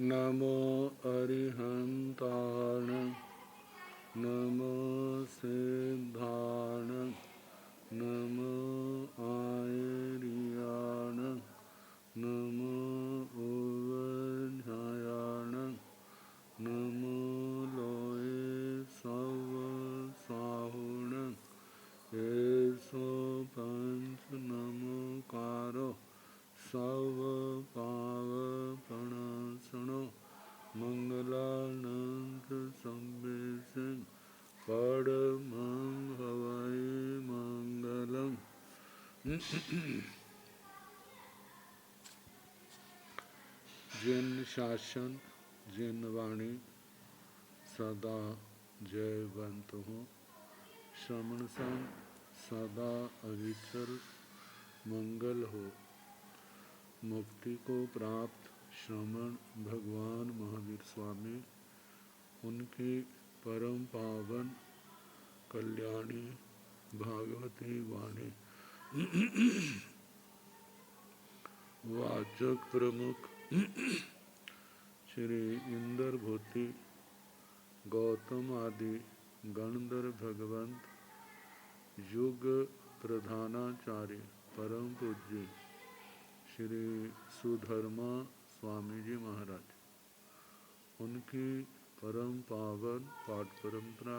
नमो अरिहंताण नमो सिद्धाण नमो आयर्याण नमो उवध्यायाण नमो लोये सव साहुण एसो पंच नमोकारो सव पावपणासनो मंगलानंद संवेशन परमं हवै मंगलम्। जिन शासन जिन वाणी सदा जयवंत हो श्रवण संग सदा अविचल मंगल हो। मुक्ति को प्राप्त श्रमण भगवान महावीर स्वामी उनकी परम पावन कल्याणी भागवती वाणी वाचक प्रमुख श्री इंद्र भूति गौतम आदि गणधर भगवंत युग प्रधानाचार्य परम पूज्य श्री सुधर्मा स्वामी जी महाराज उनकी परम पावन पाठ परंपरा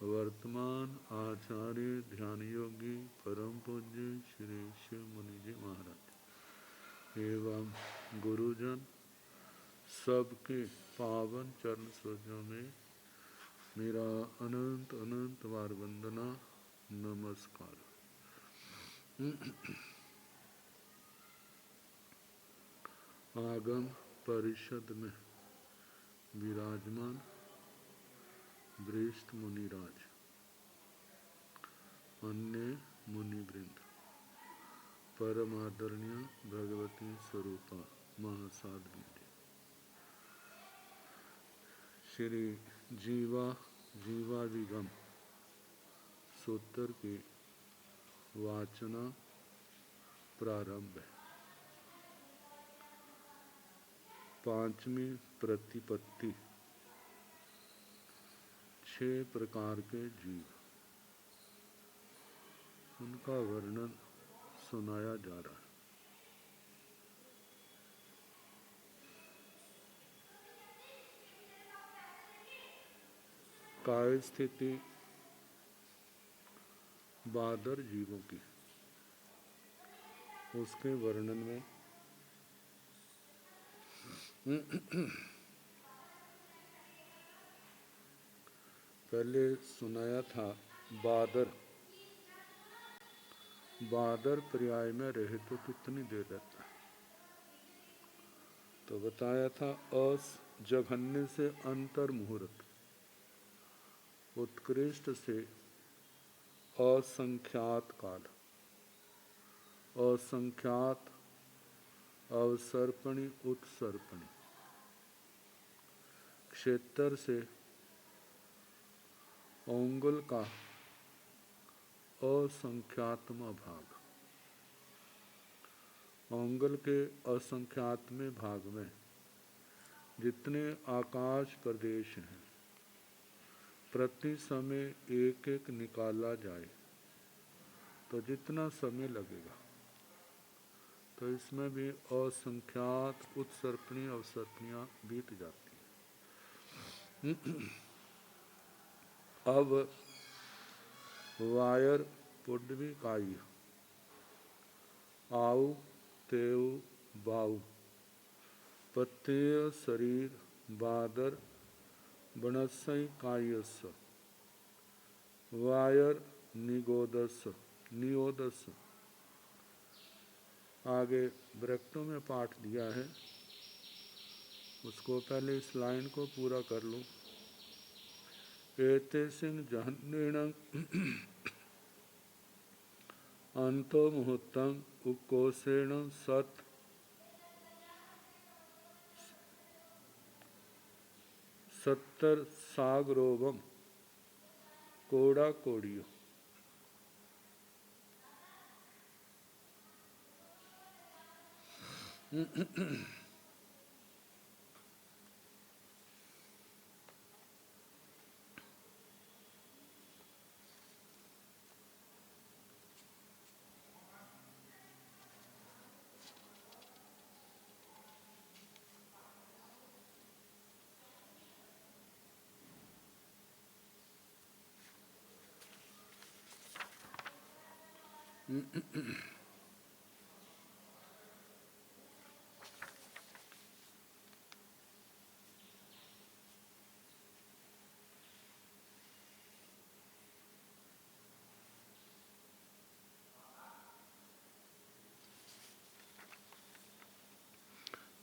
वर्तमान आचार्य ध्यान योगी परम पूज्य श्री शिव मुनि जी महाराज एवं गुरुजन सबके पावन चरण सरोजों में मेरा अनंत अनंत बार वंदना नमस्कार। आगम परिषद में विराजमान वरिष्ठ मुनिराज अन्य मुनिवृंद परमादरणीय भगवती स्वरूपा महासाध्वी श्री जीवाविगम सूत्र की वाचना प्रारंभ है। पांचवी प्रतिपत्ति 6 प्रकार के जीव उनका वर्णन सुनाया जा रहा है। काय स्थिति बादर जीवों की उसके वर्णन में पहले सुनाया था बादर पर्याय में रहे तो कितनी देर रहता है, तो बताया था अस जघन्य से अंतर मुहूर्त उत्कृष्ट से असंख्यात काल असंख्यात अवसर्पणी उत्सर्पणी क्षेत्र से अंगुल का असंख्यातम भाग अंगुल के असंख्यातमें भाग में जितने आकाश प्रदेश हैं प्रति समय एक एक निकाला जाए तो जितना समय लगेगा तो इसमें भी असंख्यात उत्सर्पणी अवसर्पणियां बीत जाती हैं। अब वायर पुडवी काई आऊ तेव बाऊ पत्तेय शरीर बादर बनसई कायस वायर नियोदस आगे ब्रैकेटों में पाठ दिया है, उसको पहले इस लाइन को पूरा कर लूं। एते सिंह जहन्नेण अंतो मुहूर्तं उकोसेण सत्तर सागरोवम कोड़ा कोड़ियो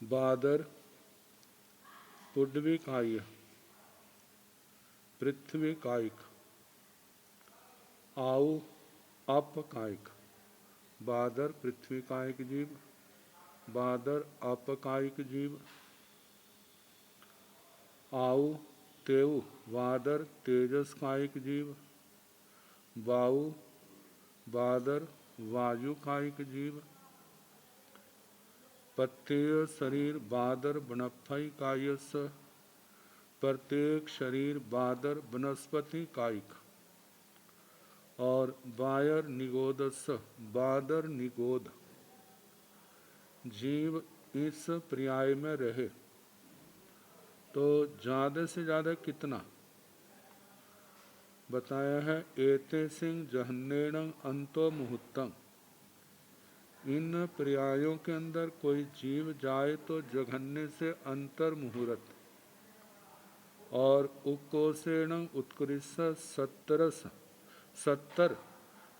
बादर पुड्वी काय पृथ्वी कायिक आउ अप कायिक। बादर पृथ्वी कायिक जीव, बादर अपकायिक जीव। आउ तेउ बादर तेजस कायिक जीव, वायु बादर वायु कायिक जीव। प्रत्येक शरीर बादर बनफई कायस, प्रत्येक शरीर बादर वनस्पति कायिक। और वायर निगोदस बादर निगोद जीव इस पर्याय में रहे तो ज़्यादा से ज़्यादा कितना बताया है। एते सिंह जहन्नेण अंतो मुहूर्तम। इन पर्यायों के अंदर कोई जीव जाए तो जघन्य से अंतर मुहूर्त और उकोसेण उत्कृष्ट 70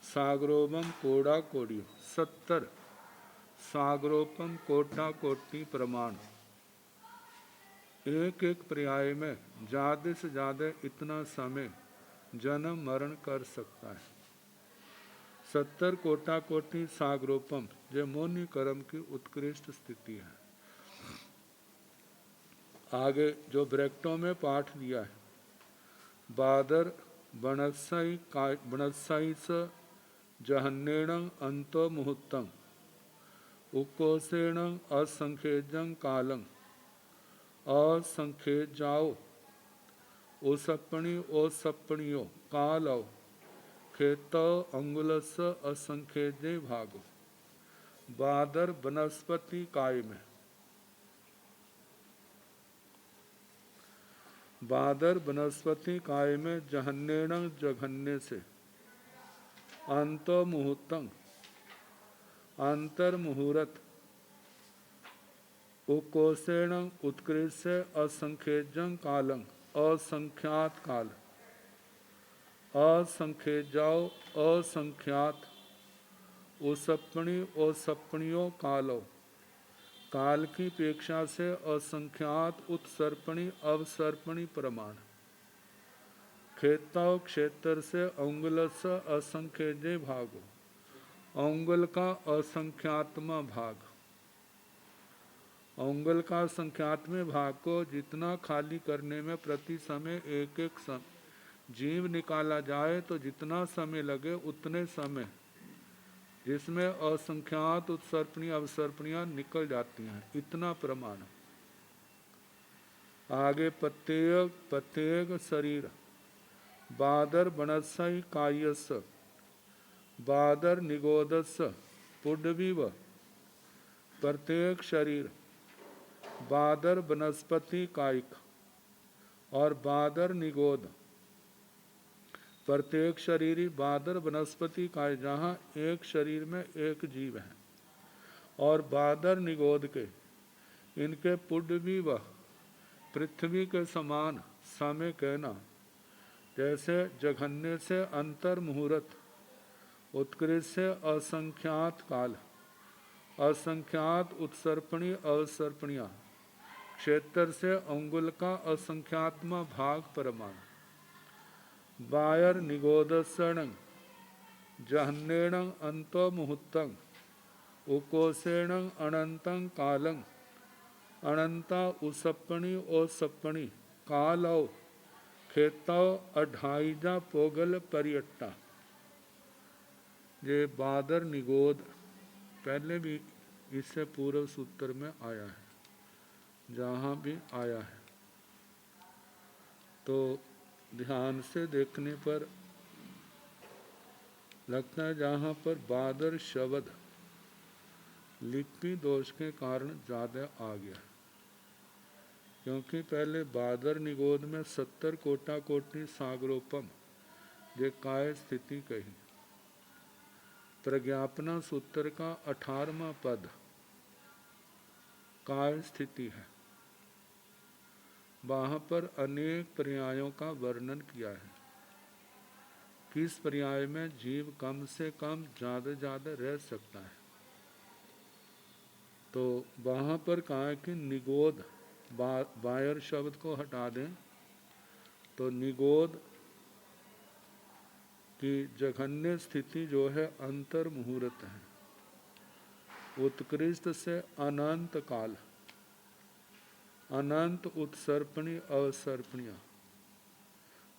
सागरोपम कोड़ा कोड़ी 70 सागरोपम कोटा कोटि प्रमाण। एक एक पर्याय में ज़्यादा से ज़्यादा इतना समय जन्म मरण कर सकता है। 70 कोटा कोटि सागरोपम जो मोनि कर्म की उत्कृष्ट स्थिति है। आगे जो ब्रैकेटों में पाठ दिया है, बादर बनस्साई स जहन्नेण अंतो मुहूर्तम उकोसेण असंख्यजं कालं असंख्यजाओ ओसपणी ओसपणियो कालो खेत अंगुलस असंख्यजे भागो। बादर वनस्पति काय में बादर वनस्पति काय में जहन्नेण जघन्य से अंतो मुहूर्तम अंतर मुहूर्त उकोसेण उत्कृष्ट असंख्यजं कालं असंख्यात काल असंख्यजाओ असंख्यात ओसपणी ओसपणियों कालो काल की अपेक्षा से असंख्यात उत्सर्पणी अवसर्पणी प्रमाण। खेताओ क्षेत्र से अंगुल से असंख्यजे भागो अंगुल का असंख्यात्मा भाग। अंगुल का संख्यात्मक भाग को जितना खाली करने में प्रति समय एक एक जीव निकाला जाए तो जितना समय लगे उतने समय जिसमें असंख्यात उत्सर्पणी अवसर्पणियाँ निकल जाती हैं, इतना प्रमाण। आगे प्रत्येक शरीर बादर बनस्साई कायस बादर निगोदस पुड्डवीव। प्रत्येक शरीर बादर वनस्पति कायिक और बादर निगोद। प्रत्येक शरीरी बादर वनस्पति काय जहाँ एक शरीर में एक जीव है और बादर निगोद के इनके पुड्डवी व पृथ्वी के समान समय कहना। जैसे जघन्य से अंतर मुहूर्त उत्कृष्ट से असंख्यात काल असंख्यात उत्सर्पणी अवसर्पणियाँ क्षेत्र से अंगुल का असंख्यात्मा भाग प्रमाण। वायर निगोदसण जहन्नेण अंतो मुहूर्तं उकोसेण अनंतं कालं अनंता उसपणी ओसपणी कालो खेतो अढ़ाईजा पोगल परियट्टा। ये बादर निगोद पहले भी इससे पूर्व सूत्र में आया है, जहाँ भी आया है तो ध्यान से देखने पर लगता है जहाँ पर बादर शब्द लिपि दोष के कारण ज़्यादा आ गया, क्योंकि पहले बादर निगोद में 70 कोटा कोटि सागरोपम ये काय स्थिति कही। प्रज्ञापना सूत्र का 18वां पद काय स्थिति है। वहाँ पर अनेक पर्यायों का वर्णन किया है। किस पर्याय में जीव कम से कम ज़्यादा रह सकता है। तो वहाँ पर कहा है कि निगोद, बायर शब्द को हटा दें तो निगोद की जघन्य स्थिति जो है अंतर मुहूर्त है। उत्कृष्ट से अनंत काल, अनंत उत्सर्पणी अवसर्पणियाँ,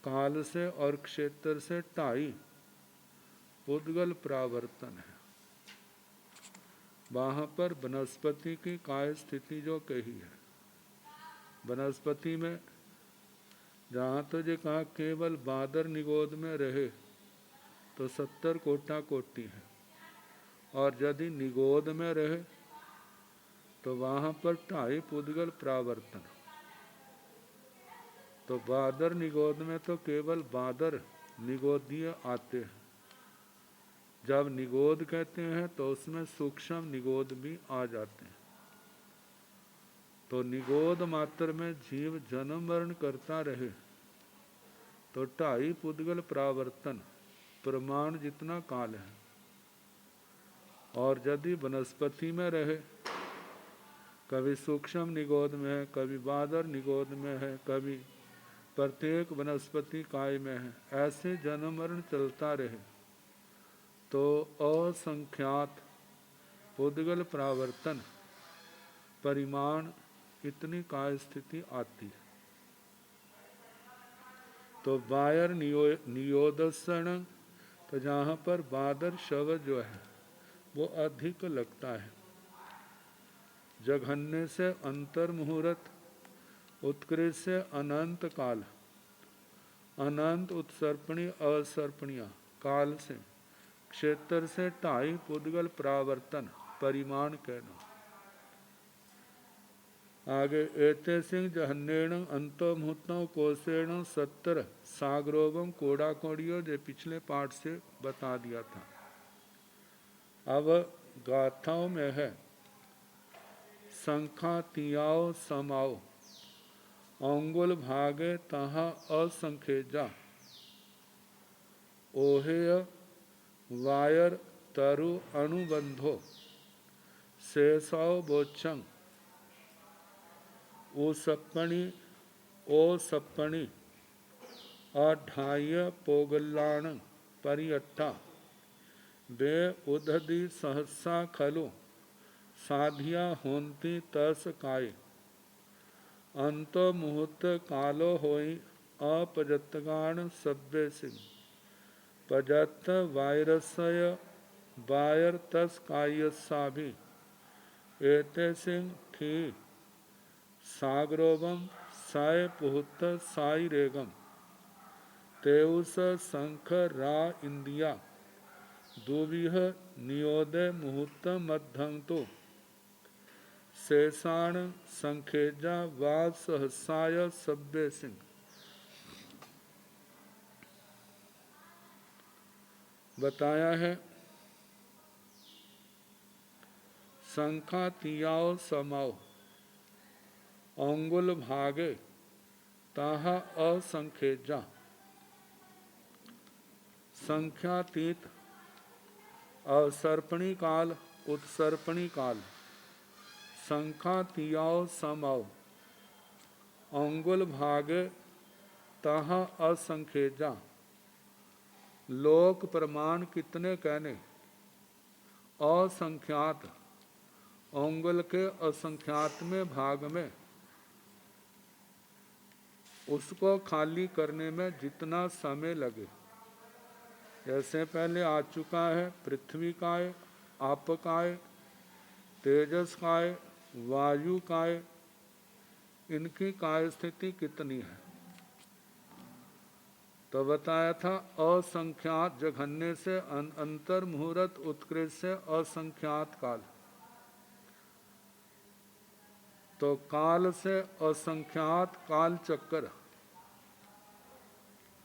काल से और क्षेत्र से 2.5 उद्गल प्रावर्तन है। वहाँ पर वनस्पति की काय स्थिति जो कही है, वनस्पति में जहाँ तो जो कहा केवल बादर निगोद में रहे तो 70 कोटा कोटि है, और यदि निगोद में रहे तो वहाँ पर 2.5 उद्गल प्रावर्तन। तो बादर निगोद में तो केवल बादर निगोदीय आते हैं। जब निगोद कहते हैं तो उसमें सूक्ष्म निगोद भी आ जाते हैं। तो निगोद मात्र में जीव जन्म मरण करता रहे तो 2.5 उद्गल प्रावर्तन प्रमाण जितना काल है। और यदि वनस्पति में रहे, कभी सूक्ष्म निगोद में है, कभी बादर निगोद में है, कभी प्रत्येक वनस्पति काय में है, ऐसे जन्म मरण चलता रहे तो असंख्यात उद्गल प्रावर्तन परिमाण इतनी काय स्थिति आती है। तो बायर नियोदसन, तो जहाँ पर बादर शब्द जो है वो अधिक लगता है। जघन्य से अंतर मुहूर्त, उत्कृष्ट से अनंत काल, अनंत उत्सर्पणी असर्पणियाँ, काल से क्षेत्र से 2.5 उद्गल प्रावर्तन परिमाण कहना। आगे एते सिंह जहन्नेण अंतो मुहूर्तों कोसेण 70 सागरोवम कोड़ा कोड़ियो, जो पिछले पाठ से बता दिया था। अब गाथाओं में है संखा तियाओ समाओ अंगुल भागे तहा असंखेजा ओहेय वायर तरु अनुबंधो शेषाओ बोचंग ओ सप्पणी अढाह्य पोगल्लाण परियट्ठा वे उदधि सहसा खलु साधिया होंती तस काय अंत मुहूर्त कालो होई अपजतगाण सभ्य सिंह पजत वायरसय वायर तस कायसा भी एते सिंह ठी सागरोवम साय पुहुत साई रेगम तेउस शंख रा इंदिया दुविह नियोदय मुहूर्त मध्यम तो शेषाण संखेजा वाद सहसाय सभ्य सिंह। बताया है संखा तियाओ समाओ अंगुल भागे ताहा असंखेजा, संख्यातीत अवसर्पणी काल उत्सर्पणी काल, संखा तियाओ समाओ अंगुल भागे ताहा असंखेजा। लोक प्रमाण कितने कहने, असंख्यात अंगुल के असंख्यात में भाग में, उसको खाली करने में जितना समय लगे। जैसे पहले आ चुका है पृथ्वी काय, आप काय, तेजस काय, वायु काय, इनकी काय स्थिति कितनी है। तो बताया था असंख्यात जघन्य से अंतर मुहूर्त, उत्कृष्ट से असंख्यात काल। तो काल से असंख्यात काल चक्कर,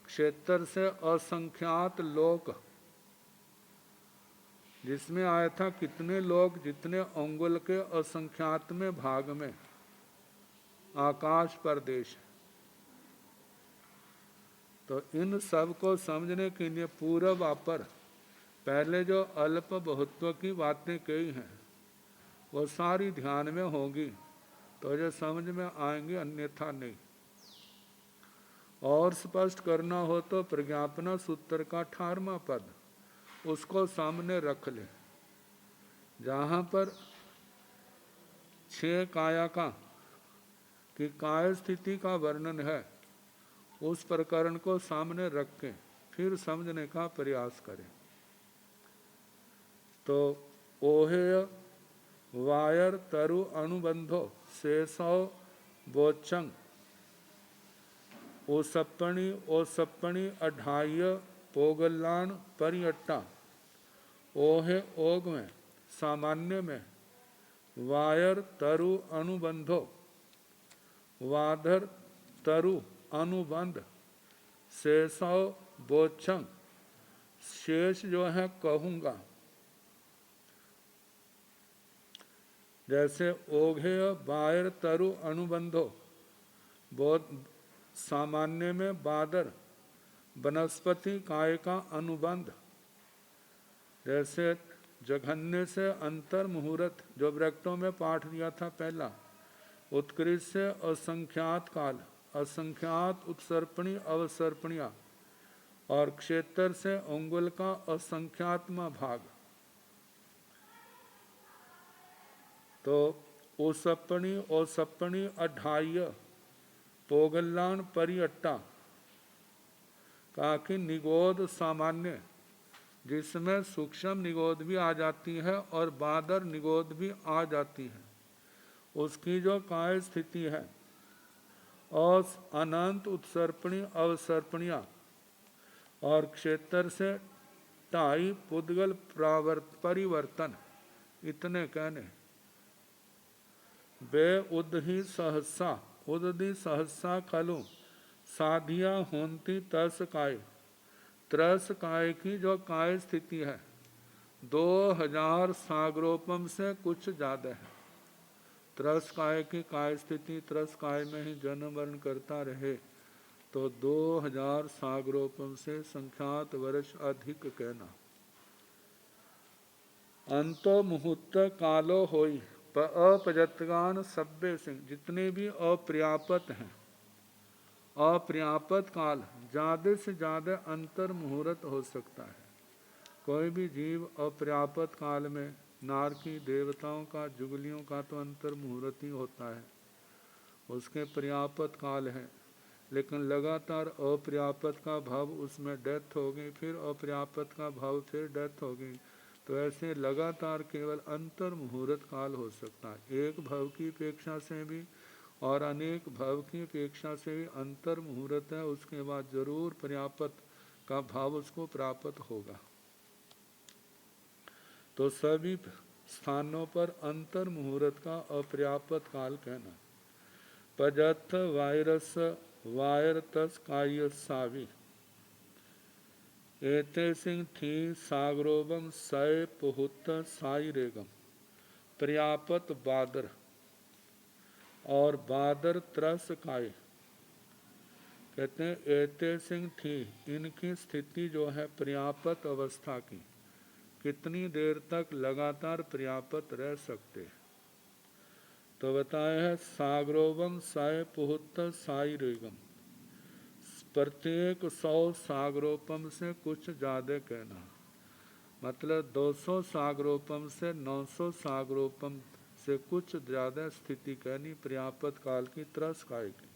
क्षेत्र से असंख्यात लोक, जिसमें आया था कितने लोग जितने अंगुल के असंख्यातमें भाग में आकाश पर देश। तो इन सब को समझने के लिए पूर्व अपर पहले जो अल्प बहुत्व की बातें कही हैं वो सारी ध्यान में होगी तो जो समझ में आएंगे, अन्यथा नहीं। और स्पष्ट करना हो तो प्रज्ञापना सूत्र का 18वां पद उसको सामने रख ले, जहाँ पर 6 काया का कि काय स्थिति का वर्णन है, उस प्रकरण को सामने रख के फिर समझने का प्रयास करें। तो ओहेय वायर तरु अनुबंधो शेषो बोचंग ओसप्पणी अढ़ाई पोगलान परियट्टा। ओहे ओग में सामान्य में वायर तरु अनुबंधो वाधर तरु अनुबंध शेषो बोचंग शेष जो है कहूँगा। जैसे ओघेय बायर तरु अनुबंधो सामान्य में बादर वनस्पति काय का अनुबंध। जैसे जघन्य से अंतर मुहूर्त जो वृक्तों में पाठ दिया था पहला, उत्कृष्ट से असंख्यात काल असंख्यात उत्सर्पणी अवसर्पणिया, और क्षेत्र से अंगुल का असंख्यात्मा भाग। तो ओसप्पणी अढ़ाई पोगलान परियट्टा का कि निगोद सामान्य जिसमें सूक्ष्म निगोद भी आ जाती है और बादर निगोद भी आ जाती है, उसकी जो काय स्थिति है और अनंत उत्सर्पणी अवसर्पणिया और क्षेत्र से 2.5 पुद्गल परिवर्तन, इतने कहने। बे उदही सहसा खलु साधिया होंती तरस काय। तरस काय की जो काय स्थिति है 2000 सागरोपम से कुछ ज्यादा है। तरस काय की काय स्थिति तरस काय में ही जन्म वर्ण करता रहे तो 2000 सागरोपम से संख्यात वर्ष अधिक कहना। अंतो मुहूर्त कालो होई अपजतगान सभ्य सिंह, जितने भी अप्रियापत हैं, अप्रियापत काल ज़्यादा से ज़्यादा अंतर मुहूर्त हो सकता है। कोई भी जीव अप्रियापत काल में नारकी देवताओं का जुगलियों का तो अंतर मुहूर्त ही होता है, उसके पर्यापत काल है। लेकिन लगातार अप्रियापत का भाव उसमें डेथ हो गई, फिर अप्रियापत का भाव फिर डेथ हो गई, तो ऐसे लगातार केवल अंतर मुहूर्त काल हो सकता है। एक भव की अपेक्षा से भी और अनेक भव की अपेक्षा से भी अंतर मुहूर्त है, उसके बाद जरूर पर्यापत का भाव उसको प्राप्त होगा। तो सभी स्थानों पर अंतर मुहूर्त का अपर्याप्त काल कहना। पजथ वायरस वायरतस काय सावी एते सिंह थी सागरोबम सय पुहुत साई रेगम। पर्यापत बादर और बादर त्रस काय कहते हैं। एते सिंह थी, इनकी स्थिति जो है पर्यापत अवस्था की, कितनी देर तक लगातार पर्यापत रह सकते हैं। तो बताया है सागरोबम साय पुहुत साई रेगम, प्रत्येक 100 सागरोपम से कुछ ज़्यादा कहना, मतलब 200 सागरोपम से 900 सागरोपम से कुछ ज़्यादा स्थिति कहनी पर्यापत काल की त्रस काय की।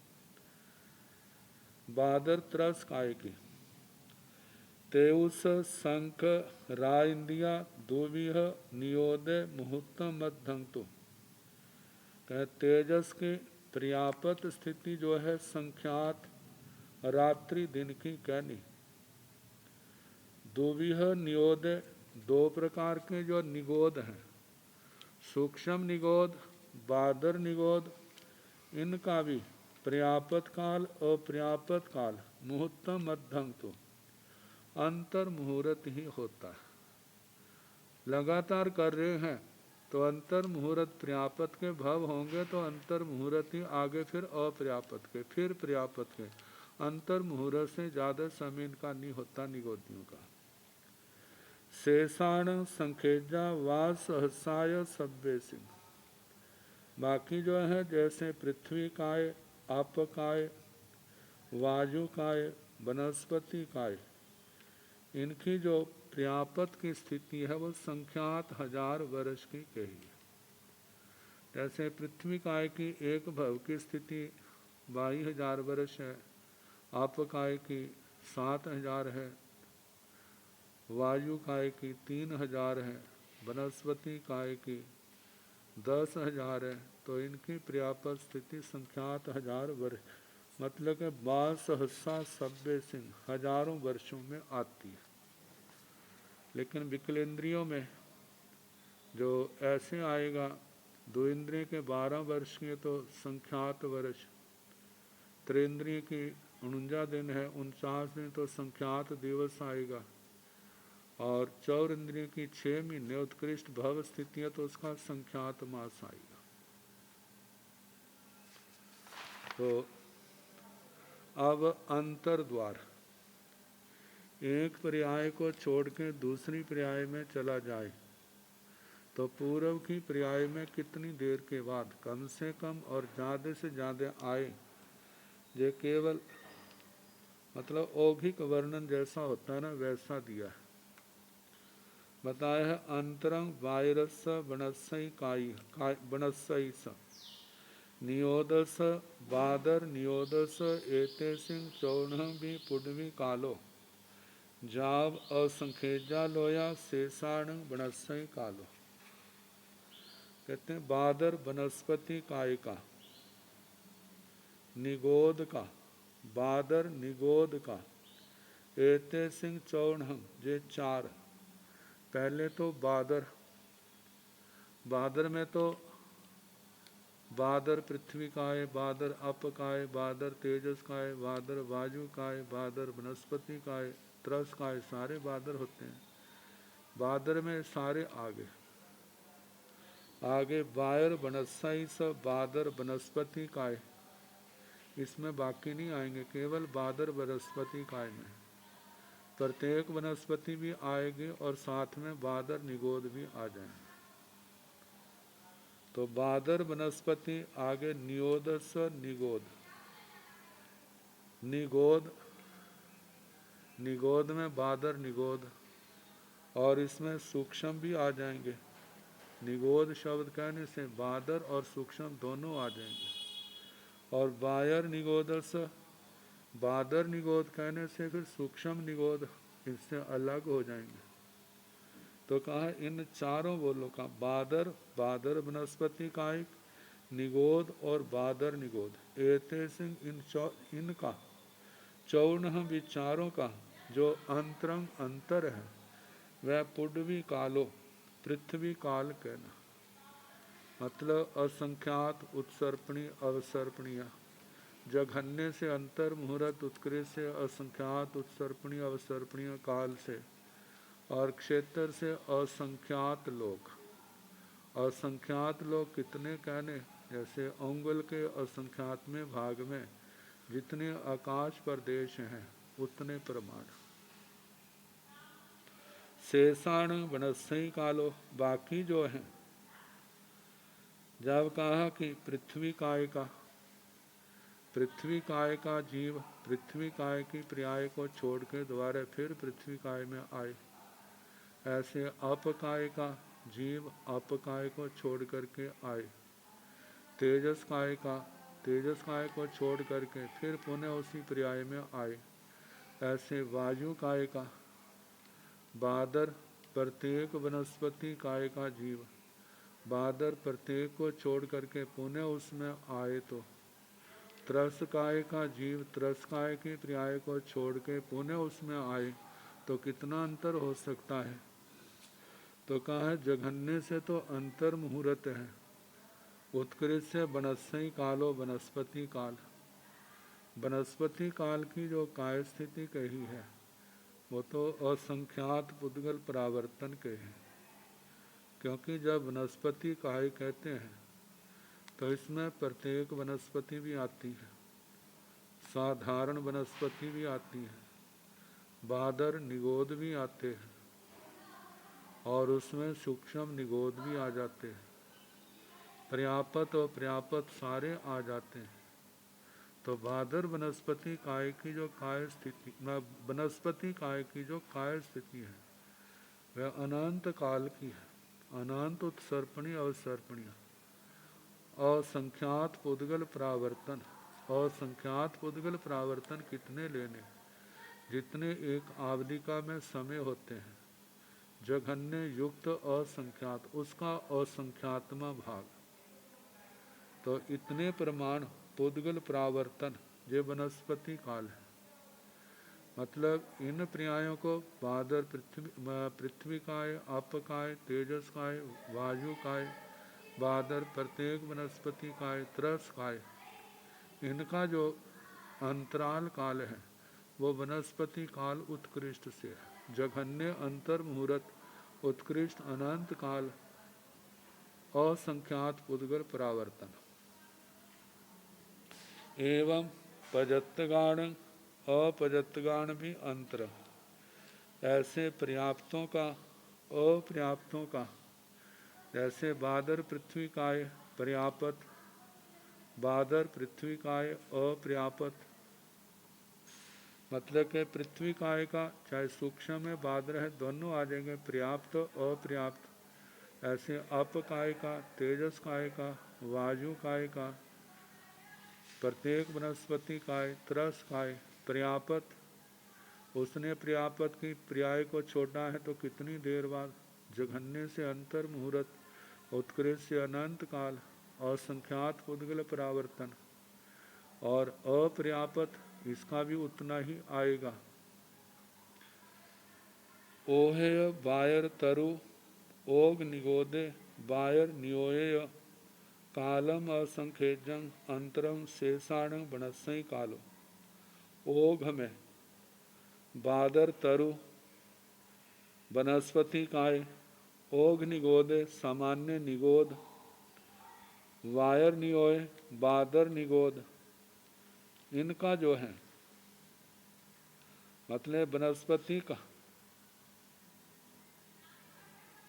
बादर त्रस काय की तेउस संख राइंदिया दुविह नियोदय मुहूर्तम मध्यंतु। तेजस की पर्यापत स्थिति जो है संख्यात रात्रि दिन की कहनी। दुविह नियोदय, 2 प्रकार के जो निगोद हैं, सूक्ष्म निगोद बादर निगोद, इनका भी पर्यापत काल अपर्यापत काल मुहूर्तम मध्यम तो अंतर मुहूर्त ही होता है। लगातार कर रहे हैं तो अंतर मुहूर्त पर्यापत के भव होंगे, तो अंतर मुहूर्त ही आगे फिर अपर्यापत के, फिर पर्यापत के। अंतर मुहूर्त से ज़्यादा समय इनका नहीं होता निगोदियों का। शेषाण संखेजा वा सहसाय सब्बे सिंह। बाकी जो है जैसे पृथ्वी काय, आप काय, वायु काय, वनस्पति काय, इनकी जो पर्यापत की स्थिति है वो संख्यात 1000 वर्ष की कही है। जैसे पृथ्वी काय की एक भव की स्थिति 22,000 वर्ष है, आप काय की 7,000 है, वायु काय की 3,000 है, वनस्पति काय की 10,000 है। तो इनकी पर्याप्त स्थिति संख्यात 1000 वर्ष, मतलब कि 12,000 सब्बे सिंह, हजारों वर्षों में आती है। लेकिन विकलेंद्रियों में जो ऐसे आएगा, दो इंद्रिय के 12 वर्ष के तो संख्यात वर्ष, त्रेंद्रिय की 49 दिन है, 49 दिन तो संख्यात दिवस आएगा, और चौर इंद्रिय की 6 महीने उत्कृष्ट भव स्थिति है तो उसका संख्यात मास आएगा। तो अब अंतर द्वार, एक पर्याय को छोड़ के दूसरी पर्याय में चला जाए तो पूर्व की पर्याय में कितनी देर के बाद कम से कम और ज़्यादा से ज़्यादा आए, ये केवल मतलब औगिक वर्णन जैसा होता है ना वैसा दिया है। बताया है अंतरंग वायरस बनस्सई काई बनस्सई स नियोदस बादर नियोदस एते सिंह चौड़ह भी पुडवी कालो जाव असंखेजा लोया शेषाण बनस्सई कालो। कहते हैं बादर वनस्पति काय का, निगोद का, बादर निगोद का, एते सिंह चौड़ह ये 4। पहले तो बादर, बादर में तो बादर पृथ्वी काय, बादर अप काय, बादर तेजस काय, बादर वायु काय, बादर वनस्पति काय, त्रस काय, सारे बादर होते हैं। बादर में सारे आगे आगे वायर वनस्सई स बादर वनस्पति काय, इसमें बाकी नहीं आएंगे, केवल बादर वनस्पति काय में प्रत्येक वनस्पति भी आएगी और साथ में बादर निगोद भी आ जाएंगे। तो बादर वनस्पति आगे नियोदस निगोद, निगोद निगोद में बादर निगोद, और इसमें सूक्ष्म भी आ जाएंगे। निगोद शब्द कहने से बादर और सूक्ष्म दोनों आ जाएंगे। और बायर निगोदस, बादर निगोद कहने से फिर सूक्ष्म निगोद इससे अलग हो जाएंगे। तो कहा इन चारों बोलों का बादर, बादर वनस्पति कायिक, निगोद और बादर निगोद, एते सिंह इनका चौर्ण विचारों का जो अंतरंग अंतर है वह पुडवी कालो पृथ्वी काल कहना, मतलब असंख्यात उत्सर्पणी अवसर्पणिया, जघन्य से अंतर मुहूर्त उत्कृष्ट से असंख्यात उत्सर्पणी अवसर्पणीय काल से, और क्षेत्र से असंख्यात लोग। असंख्यात लोग कितने कहने, जैसे अंगुल के असंख्यात में भाग में जितने आकाश प्रदेश हैं उतने प्रमाण। शेषाण वनस्सई कालो, बाकी जो है जब कहा कि पृथ्वी काय का, पृथ्वी काय का जीव पृथ्वी काय की पर्याय को छोड़ के दोबारा फिर पृथ्वी काय में आए, ऐसे अपकाय का जीव अपकाय को छोड़ करके आए, तेजस काय का तेजस काय को छोड़ करके फिर पुनः उसी पर्याय में आए, ऐसे वायु काय का बादर प्रत्येक वनस्पति काय का जीव बादर प्रत्येक को छोड़ करके पुनः उसमें आए, तो त्रस काय का जीव त्रस काय के पर्याय को छोड़ के पुनः उसमें आए, तो कितना अंतर हो सकता है। तो कहा है जघन्य से तो अंतर मुहूर्त है, उत्कृष्ट से वनस्सई कालो वनस्पति काल, वनस्पति काल की जो काय स्थिति कही है वो तो असंख्यात पुद्गल परावर्तन के हैं। क्योंकि जब वनस्पति काय कहते हैं तो इसमें प्रत्येक वनस्पति भी आती है, साधारण वनस्पति भी आती है, बादर निगोद भी आते हैं और उसमें सूक्ष्म निगोद भी आ जाते हैं, पर्यापत और पर्यापत सारे आ जाते हैं। तो बादर वनस्पति काय की जो काय स्थिति, वनस्पति काय की जो काय स्थिति है वह अनंत काल की है, अनंत उत्सर्पणी अवसर्पणीय, असंख्यात पुद्गल परावर्तन। असंख्यात पुद्गल परावर्तन कितने लेने, जितने एक आवलिका में समय होते हैं, जघन्य युक्त असंख्यात, उसका असंख्यातमा भाग। तो इतने प्रमाण पुद्गल परावर्तन ये वनस्पति काल है। मतलब इन पर्यायों को बादर, पृथ्वी काय, अप काय, तेजस काय, वायु काय, बादर, प्रत्येक वनस्पति काय, त्रस काय, इनका जो अंतराल काल है वो वनस्पति काल उत्कृष्ट से है। जघन्य अंतर मुहूर्त उत्कृष्ट अनंत काल असंख्यात पुद्गल परावर्तन। एवं पजत्तगाण अपजत्तगाण भी अंतर, ऐसे पर्याप्तों का अपर्याप्तों का, जैसे बादर पृथ्वी काय पर्यापत, बादर पृथ्वी काय अपर्यापत। मतलब के पृथ्वी काय का चाहे सूक्ष्म में बादर है दोनों आ जाएंगे, पर्याप्त अपर्याप्त। ऐसे अप काय का, तेजस काय का, वायु काय का, प्रत्येक वनस्पति काय, त्रस काय, पर्यापत। उसने पर्यापत की पर्याय को छोड़ा है तो कितनी देर बाद, जघन्य से अंतर मुहूर्त, उत्कृष्ट से अनंत काल, असंख्यात पुद्गल परावर्तन। और अपर्यापत इसका भी उतना ही आएगा। ओहेय बायर तरु ओग निगोदे बायर नियोय कालम असंखेजं अंतरम शेषाणं बनस्सई कालो। ओघ में बादर तरु वनस्पति काय, ओघ निगोदे सामान्य निगोद, वायर नियोय बादर निगोद, इनका जो है मतलब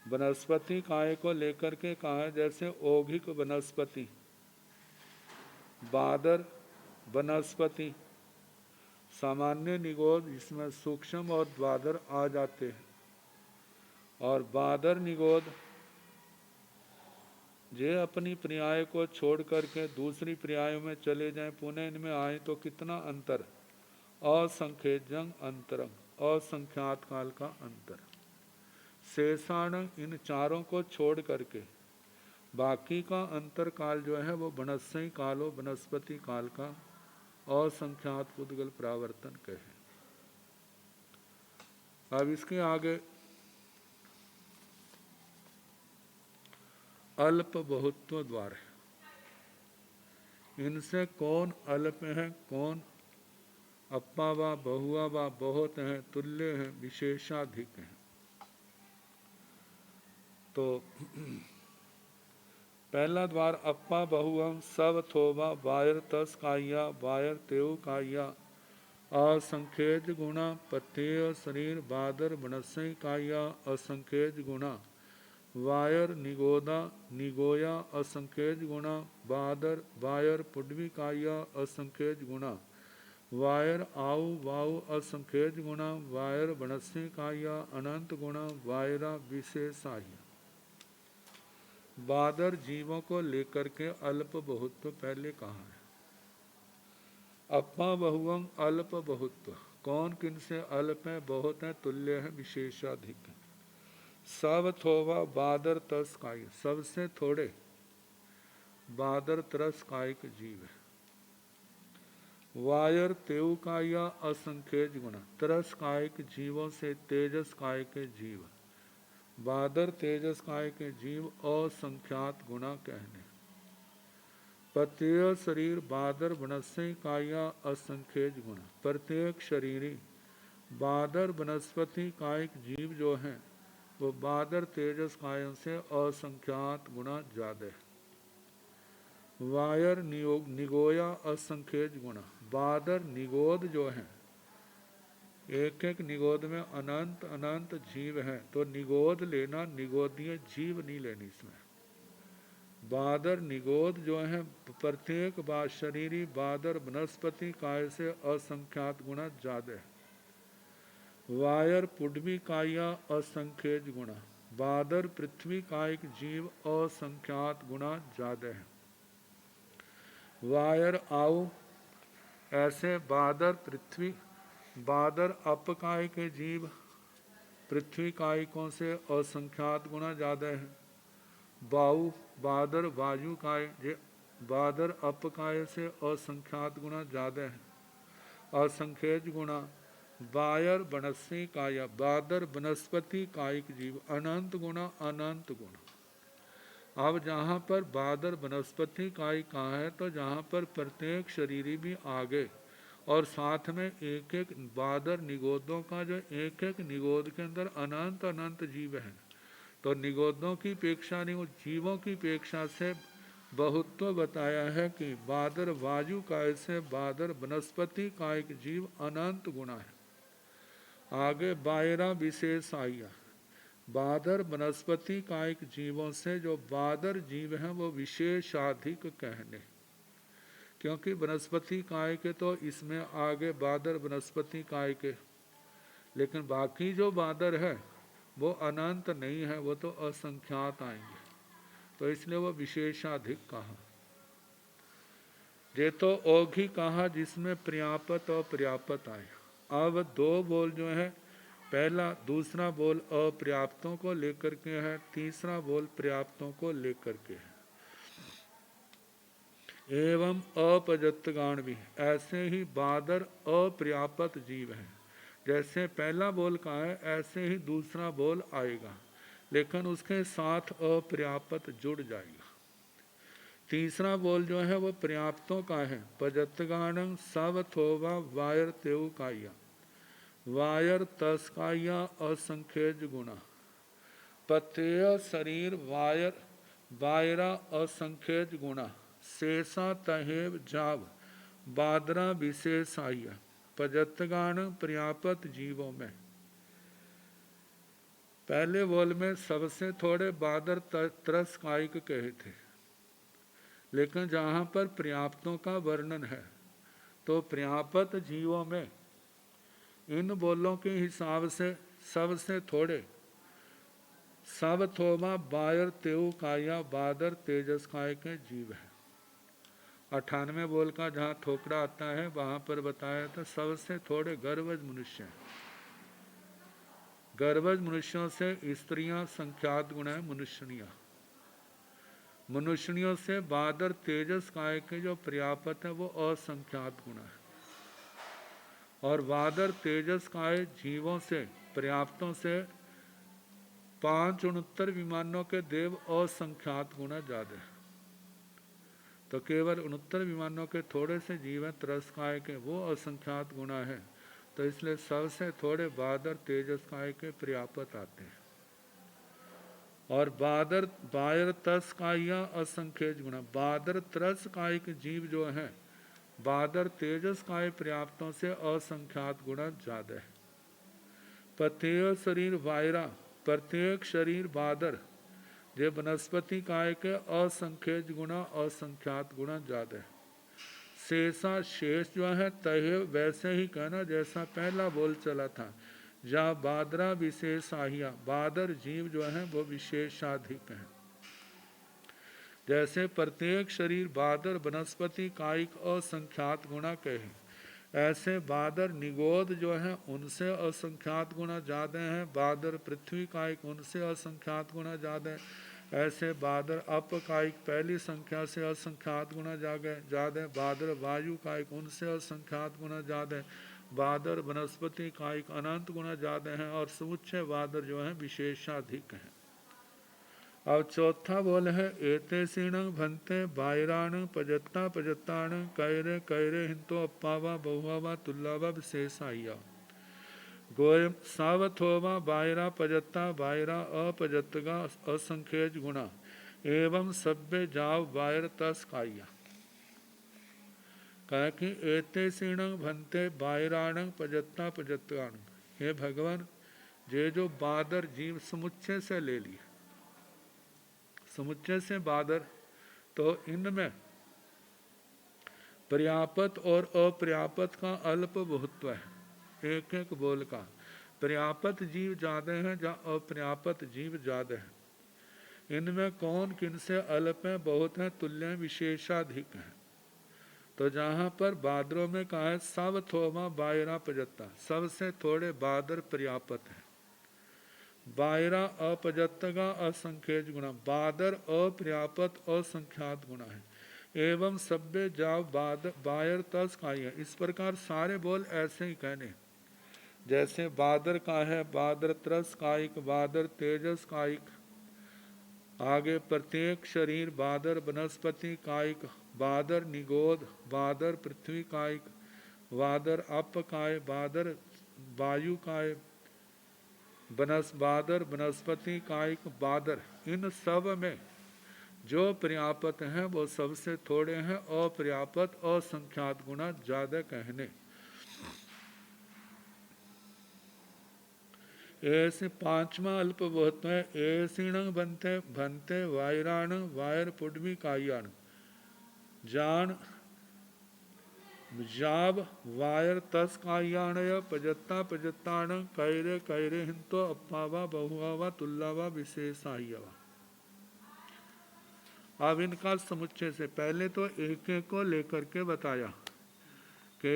वनस्पति काय को लेकर के कहा है। जैसे औगिक वनस्पति, बादर वनस्पति, सामान्य निगोद जिसमें सूक्ष्म और द्वादर आ जाते हैं, और बादर निगोद जे अपनी पर्याय को छोड़ करके दूसरी पर्यायों में चले जाएं, पुनः इनमें आए तो कितना अंतर, असंख्यजं अंतरम, असंख्यात काल का अंतर। शेषाण इन चारों को छोड़ करके बाकी का अंतर काल जो है वो बनस्सई कालो, वनस्पति काल का असंख्यात पुद्गल परावर्तन कहे। अब इसके आगे अल्प बहुत्व द्वार है। इनसे कौन अल्प है, कौन अप्पा व बहुआ व बहुत है, तुल्य है, विशेषाधिक है। तो पहला द्वार अप्पा बहुअम सब थोबा वायर तस काया वायर तेव काया असंख्यज गुणा पथेय शरीर बादर बनस्सई काया असंख्यज गुणा वायर निगोदा निगोया असंख्यज गुणा बादर वायर पुडवी काया असंख्यज गुणा वायर आउ वाउ असंख्यज गुणा वायर बनस्सई काया अनंत गुणा वायरा विशेषाह्य। बादर जीवों को लेकर के अल्प बहुत्व पहले कहा है। अप्पा बहुवम अल्प बहुत्व, कौन किन से अल्प है, बहुत है, तुल्य है, विशेषाधिक है। सब थोवा बादर तस काय, सबसे थोड़े बादर तरस कायिक जीव है। वायर तेव काया असंख्यज गुण, तरस कायिक जीवों से तेजस काय के जीव, बादर तेजस काय के जीव असंख्यात गुणा कहने। प्रत्येक शरीर बादर बनस्सई काया असंख्यज गुण, प्रत्येक शरीरी बादर वनस्पति कायिक जीव जो हैं वो बादर तेजस कायों से असंख्यात गुना ज्यादा है। वायर निगोया असंख्यज गुना, बादर निगोद जो है, एक एक निगोद में अनंत अनंत जीव हैं, तो निगोद लेना, निगोदीय जीव नहीं लेनी इसमें। बादर निगोद जो है प्रत्येक बात शरीरी बादर वनस्पति काय से असंख्यात गुना ज्यादा है। वायर पुडवी काया असंख्यज गुना, बादर पृथ्वी कायिक जीव असंख्यात गुना ज्यादा है। वायर आओ, ऐसे बादर पृथ्वी बादर अपकाय के जीव पृथ्वी कायिकों से असंख्यात गुना ज़्यादा है। बाऊ बादर वायु काय बादर अपकाय से असंख्यात गुना ज़्यादा है। असंख्यज गुना बायर वनस्पति काया, बादर वनस्पति कायिक जीव अनंत गुना अनंत गुना। अब जहाँ पर बादर वनस्पति कायिक कहाँ है, तो जहाँ पर प्रत्येक शरीरी भी आगे और साथ में एक एक बादर निगोदों का, जो एक एक निगोद के अंदर अनंत अनंत जीव हैं, तो निगोदों की अपेक्षा नहीं, वो जीवों की अपेक्षा से बहुत्व बताया है कि बादर वायु काय से बादर वनस्पति कायिक जीव अनंत गुना है। आगे बायरा विशेष आया, बादर वनस्पति कायिक जीवों से जो बादर जीव हैं वो विशेषाधिक कहने, क्योंकि वनस्पति काय के तो इसमें आगे बादर वनस्पति काय के, लेकिन बाकी जो बादर है वो अनंत नहीं है, वो तो असंख्यात आएंगे, तो इसलिए वो विशेषाधिक कहा। ये तो ओघी कहा जिसमें पर्यापत और पर्यापत आए। अब दो बोल जो है, पहला दूसरा बोल अपर्याप्तों को लेकर के है, तीसरा बोल पर्याप्तों को लेकर के है। एवं अपजत्तगान भी, ऐसे ही बादर अपर्याप्त जीव हैं। जैसे पहला बोल का है ऐसे ही दूसरा बोल आएगा, लेकिन उसके साथ अपर्याप्त जुड़ जाएगा। तीसरा बोल जो है वो पर्याप्तों का है। पजत्तगान सवथोवा वायर तेव काया, वायर तस्काया असंख्यज गुना, पतेय शरीर वायर वायरा असंख्यज गुना, शेषा तहेव जाव बादरा विशेषाया। पजत्तगान पर्याप्त जीवों में पहले बोल में सबसे थोड़े बादर त्रस कायिक कहे थे, लेकिन जहाँ पर पर्याप्तों का वर्णन है तो पर्याप्त जीवों में इन बोलों के हिसाब से सबसे थोड़े सब थोमा बायर तेव काया बादर तेजस काय के जीव है। 98 बोल का जहाँ ठोकरा आता है वहाँ पर बताया था सबसे थोड़े गर्भज मनुष्य हैं। गर्भज मनुष्यों से स्त्रियां संख्यात गुण है मनुष्यनियाँ, मनुष्यनियों से बादर तेजस काय के जो पर्याप्त है वो असंख्यात गुण है, और बादर तेजस काय जीवों से पर्याप्तों से 569 विमानों के देव असंख्यात गुना ज्यादा है। तो केवल 69 विमानों के थोड़े से जीव हैं त्रस काय के, वो असंख्यात गुना है, तो इसलिए सबसे थोड़े बादर तेजस काय के पर्याप्त आते हैं। और बादर बायर तस काया असंख्यज गुना, बादर त्रस काय के जीव जो हैं बादर तेजस काय पर्याप्तों से असंख्यात गुना ज्यादा है। पतेय शरीर वायरा, प्रत्येक शरीर बादर जे वनस्पति काय के असंख्यज गुना असंख्यात गुना ज्यादा है। शेषा शेष जो है तहे वैसे ही कहना जैसा पहला बोल चला था, जहाँ बादरा विशेषाहिया बादर जीव जो है वो विशेषाधिक हैं। जैसे प्रत्येक शरीर बादर वनस्पति कायिक असंख्यात गुना कहे, ऐसे बादर निगोद जो है उनसे असंख्यात गुना ज़्यादा हैं। बादर पृथ्वी कायिक उनसे असंख्यात गुना ज़्यादा है। ऐसे बादर अपकायिक पहली संख्या से असंख्यात गुना ज़्यादा, बादर वायु कायिक उनसे असंख्यात गुना ज़्यादा, बादर वनस्पति कायिक अनंत गुना ज़्यादा हैं, और समुच्चय बादर जो हैं विशेषाधिक हैं। अब चौथा बोल है एते सीणं भंते बायराण पजत्ता पजत्ताण कैरे कैरे हिंतो अप्पावा बहुआवा तुल्लावा विशेषाया। गोयम सावथोवा बायरा पजत्ता बायरा अपजत्तगा असंख्यज गुणा एवं सभ्य जाव बायर तस काया। कहा कि एते सीणंग भंते बायराणंग पजत्ता पजत्ताणंग। हे भगवान, ये जो बादर जीव समुच्चय से ले लिए, समुच्चय से बादर, तो इनमें पर्यापत और अपर्यापत का अल्प बहुत्व है, एक एक बोल का। पर्यापत जीव ज्यादा हैं या अपर्यापत जीव ज्यादा हैं। इनमें कौन किनसे अल्प है, बहुत है, तुल्य विशेषाधिक है। तो जहाँ पर बादरों में कहा है सब थोमा बायरा पजत्ता, सबसे थोड़े बादर पर्यापत है। बायरा अपजत्तगा असंख्यज गुणा, बादर अपर्यापत असंख्यात गुणा है। एवं सभ्य जाव बायर तस काया। इस प्रकार सारे बोल ऐसे ही कहने, जैसे बादर का है बादर त्रस कायिक, बादर तेजस कायिक, आगे प्रत्येक शरीर बादर वनस्पति कायिक, बादर निगोद, बादर पृथ्वी कायिक, बादर अप काय, बादर वायु काय, बादर वनस्पति कायिक, बादर। इन सब में जो पर्यापत हैं वो सबसे थोड़े हैं, अपर्यापत असंख्यात गुना ज्यादा कहने। ऐसे पांचवा अल्प बहुत है। ऐसीणंग बनते भनते वायराण वायर पुडमी कायाण जान जाब वायर तस कायाणय पजत्ता पजत्ताण कैरे कैरे हिंतो अप्पावा बहुआवा तुल्लावा विशेषायवा। अब इनका समुच्चय से पहले तो एक एक को लेकर के बताया कि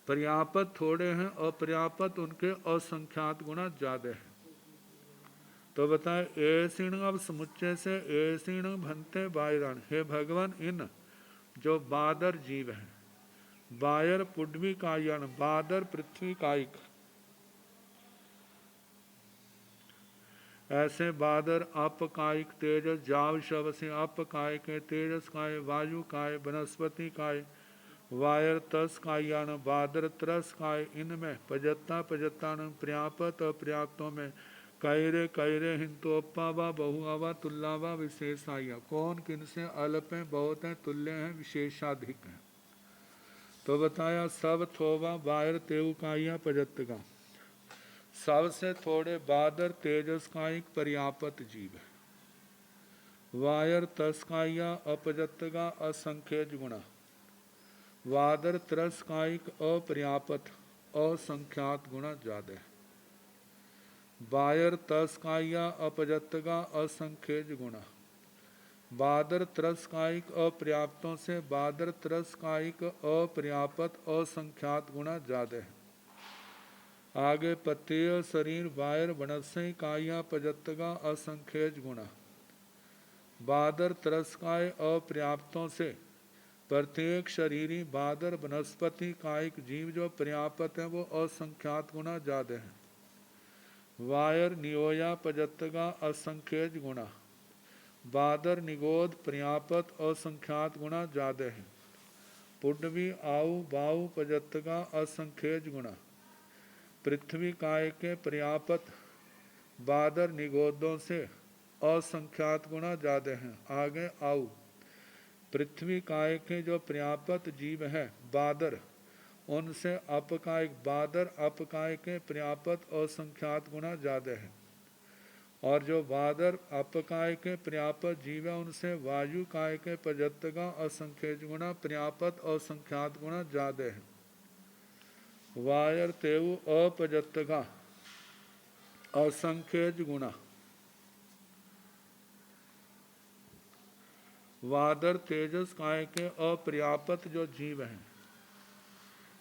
पर्यापत थोड़े हैं, अपर्यापत उनके असंख्यात गुणा ज्यादा है। तो बताए ऐसीण, अब समुच्चय से ऐसीण भनते बायराण। हे भगवान, इन जो बादर जीव हैं, बायर पुडवी कायण, बादर पृथ्वी कायिक, ऐसे बादर अप कायिक तेजस जाव शव से अप काय के तेजस काय, वायु काय, वनस्पति काय, वायर तस कायान, बादर त्रस काय। इनमें पजत्ता पजत्तान पर्यापत अपर्याप्तों में कैरे कैरे हिंतो अप्पावा बहुआवा तुल्लावा विशेषाया। कौन किनसे अल्प हैं, बहुत हैं, तुल्य हैं, विशेषाधिक हैं। तो बताया सब थोवा बायर तेव काया पजत्तगा, सबसे थोड़े बादर तेजस कायिक पर्यापत जीव है। वायर तस्काया अपजत्तगा असंख्यज गुणा, वादर त्रस कायिक अपर्यापत असंख्यात गुणा ज्यादा है। बायर तस्काया अपजत्तगा असंख्यज गुणा, बादर त्रस कायिक अपर्याप्तों से बादर त्रस कायिक अपर्यापत असंख्यात गुणा ज्यादा है। आगे पत्य शरीर वायर वनस्यी काया पजत्तगा असंख्यज गुणा, बादर त्रस्काय अपर्याप्तों से प्रत्येक शरीरी बादर वनस्पति कायिक जीव जो पर्याप्त है वो असंख्यात गुणा ज्यादा है। वायर नियोया पजत्तगा असंख्यज गुणा, बादर निगोद पर्यापत असंख्यात गुणा ज्यादा है। पुडवी आऊ बाऊ पजत्तगा असंख्यज गुणा, पृथ्वी काय के पर्यापत बादर निगोदों से असंख्यात गुणा ज्यादा हैं। आगे आऊ पृथ्वी काय के जो पर्यापत जीव है बादर, उनसे अपकाय बादर अपकाय के पर्यापत असंख्यात गुणा ज्यादा है। और जो बादर अपकाय के पर्यापत जीव है उनसे वायु काय के पजत्तगा असंख्यज गुणा पर्यापत असंख्यात गुणा ज्यादा है। वायर तेव अपजत्तगा असंख्यज गुणा, वादर तेजस काय के अपर्यापत जो जीव हैं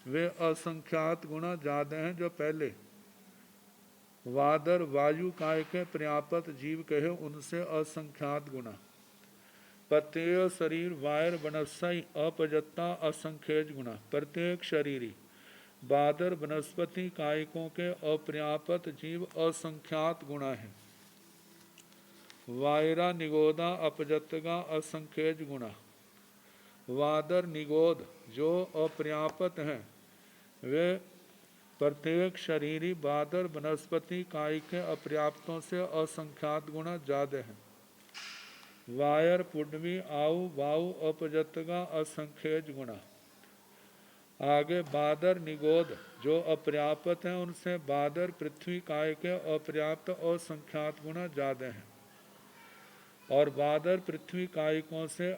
वे असंख्यात गुणा ज्यादा हैं। जो पहले वादर वायु काय के पर्यापत जीव कहे उनसे असंख्यात गुणा। प्रत्येक शरीर वायर वनस्यी अपजत्ता असंख्यज गुणा, प्रत्येक शरीरी बादर वनस्पति कायिकों के अपर्यापत जीव असंख्यात गुणा है। वायरा निगोदा अपजत्तगा असंख्यज गुणा, वादर निगोद जो अपर्यापत हैं वे प्रत्येक शरीरी बादर वनस्पति कायिक के अपर्याप्तों से असंख्यात गुना ज्यादा है। वायर पुडवी आऊ वाऊ अपजतगा असंख्यज गुना। आगे बादर निगोद जो अपर्याप्त हैं उनसे बादर पृथ्वी काय के अपर्याप्त और संख्यात गुना ज्यादा हैं। और बादर पृथ्वी कायिकों से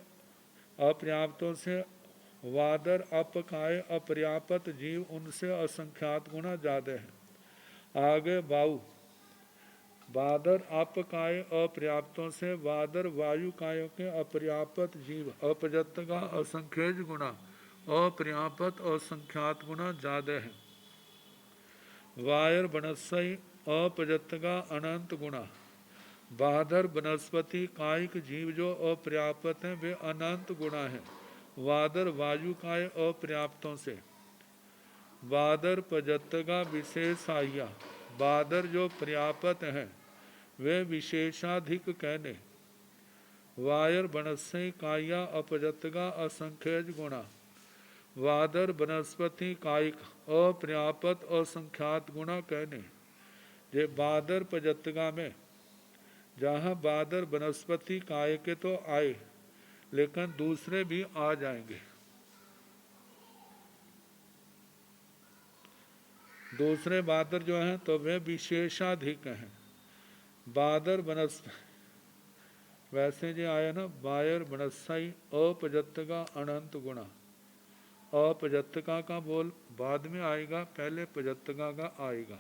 अपर्याप्तों से वादर अपकाय अपर्याप्त जीव उनसे असंख्यात गुना ज्यादा है। आगे वायु बादर अपकाय अपर्याप्तों से वादर वायु कायों के अपर्याप्त जीव अपजत का असंख्यज गुना अपर्याप्त और संख्यात गुना ज्यादा है। वायर वनस्पति अपजत का अनंत गुना। बादर वनस्पति कायिक जीव जो अपर्याप्त हैं वे अनंत गुना है। वादर वायु काय अपर्याप्तों से। बादर पजतगा विशेषाया बादर जो पर्याप्त हैं वे विशेषाधिक कहने। वायर वनस्पति काया अपजतगा असंख्यज गुणा। वादर वनस्पति कायिक अपर्याप्त असंख्यात गुणा कहने। जे बादर पजतगा में जहाँ बादर वनस्पति काय के तो आए लेकिन दूसरे भी आ जाएंगे। दूसरे बादर जो हैं तो वे विशेषाधिक हैं। बादर वनस्पति वैसे जो आया ना बायर वनस्पति अपजतगा अनंत गुणा। अपजतका का बोल बाद में आएगा, पहले पजतका का आएगा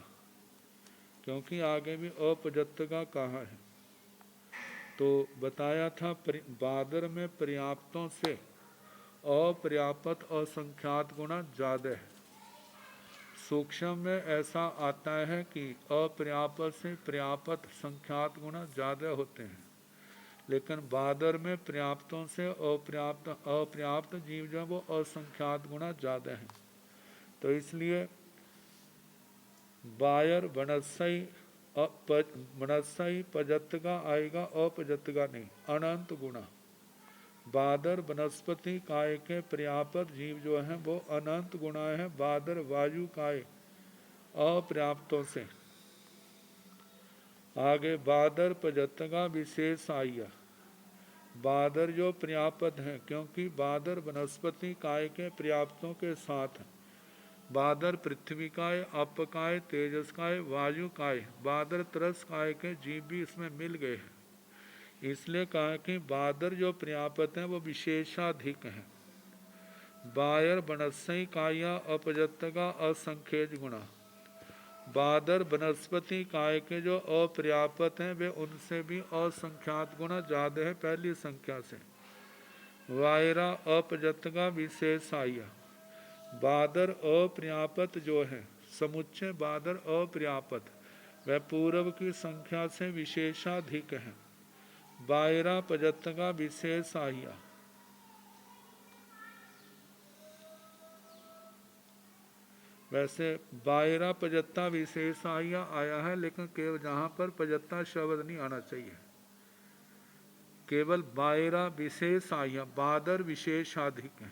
क्योंकि आगे भी अपजतका कहा है। तो बताया था बादर में पर्याप्तों से अपर्याप्त असंख्यात गुना ज्यादा है। सूक्ष्म में ऐसा आता है कि अपर्याप्त से पर्याप्त संख्यात गुना ज़्यादा होते हैं, लेकिन बादर में पर्याप्तों से अपर्याप्त जीव जो वो असंख्यात गुना ज़्यादा हैं। तो इसलिए बायर वनस्पति पजत का आएगा, अपजत का नहीं, अनंत गुना। बादर वनस्पति काय के पर्याप्त जीव जो हैं वो अनंत गुणा है। बादर वायु काय अपर्याप्तों से। आगे बादर पजतगा विशेष आया बादर जो पर्याप्त हैं क्योंकि बादर वनस्पति काय के पर्याप्तों के साथ बादर पृथ्वी काय अपकाय तेजस काय वायु काय बादर तरस काय के जीव भी इसमें मिल गए हैं। इसलिए कहा कि बादर जो पर्याप्त हैं वो विशेषाधिक हैं। बायर वनस्पति काया अपजतगा असंख्यज गुणा। बादर वनस्पति काय के जो अपर्याप्त हैं वे उनसे भी असंख्यात गुना ज्यादा है पहली संख्या से। वायरा अपजतगा विशेषाया बादर अपर्याप्त जो है समुच्चय बादर अपर्याप्त वह पूर्व की संख्या से विशेषाधिक है। बायरा पजतगा विशेष आया वैसे बायरा पजत्ता विशेष आया है, लेकिन केवल जहाँ पर पजत्ता शब्द नहीं आना चाहिए, केवल बायरा विशेष आया बादर विशेषाधिक है।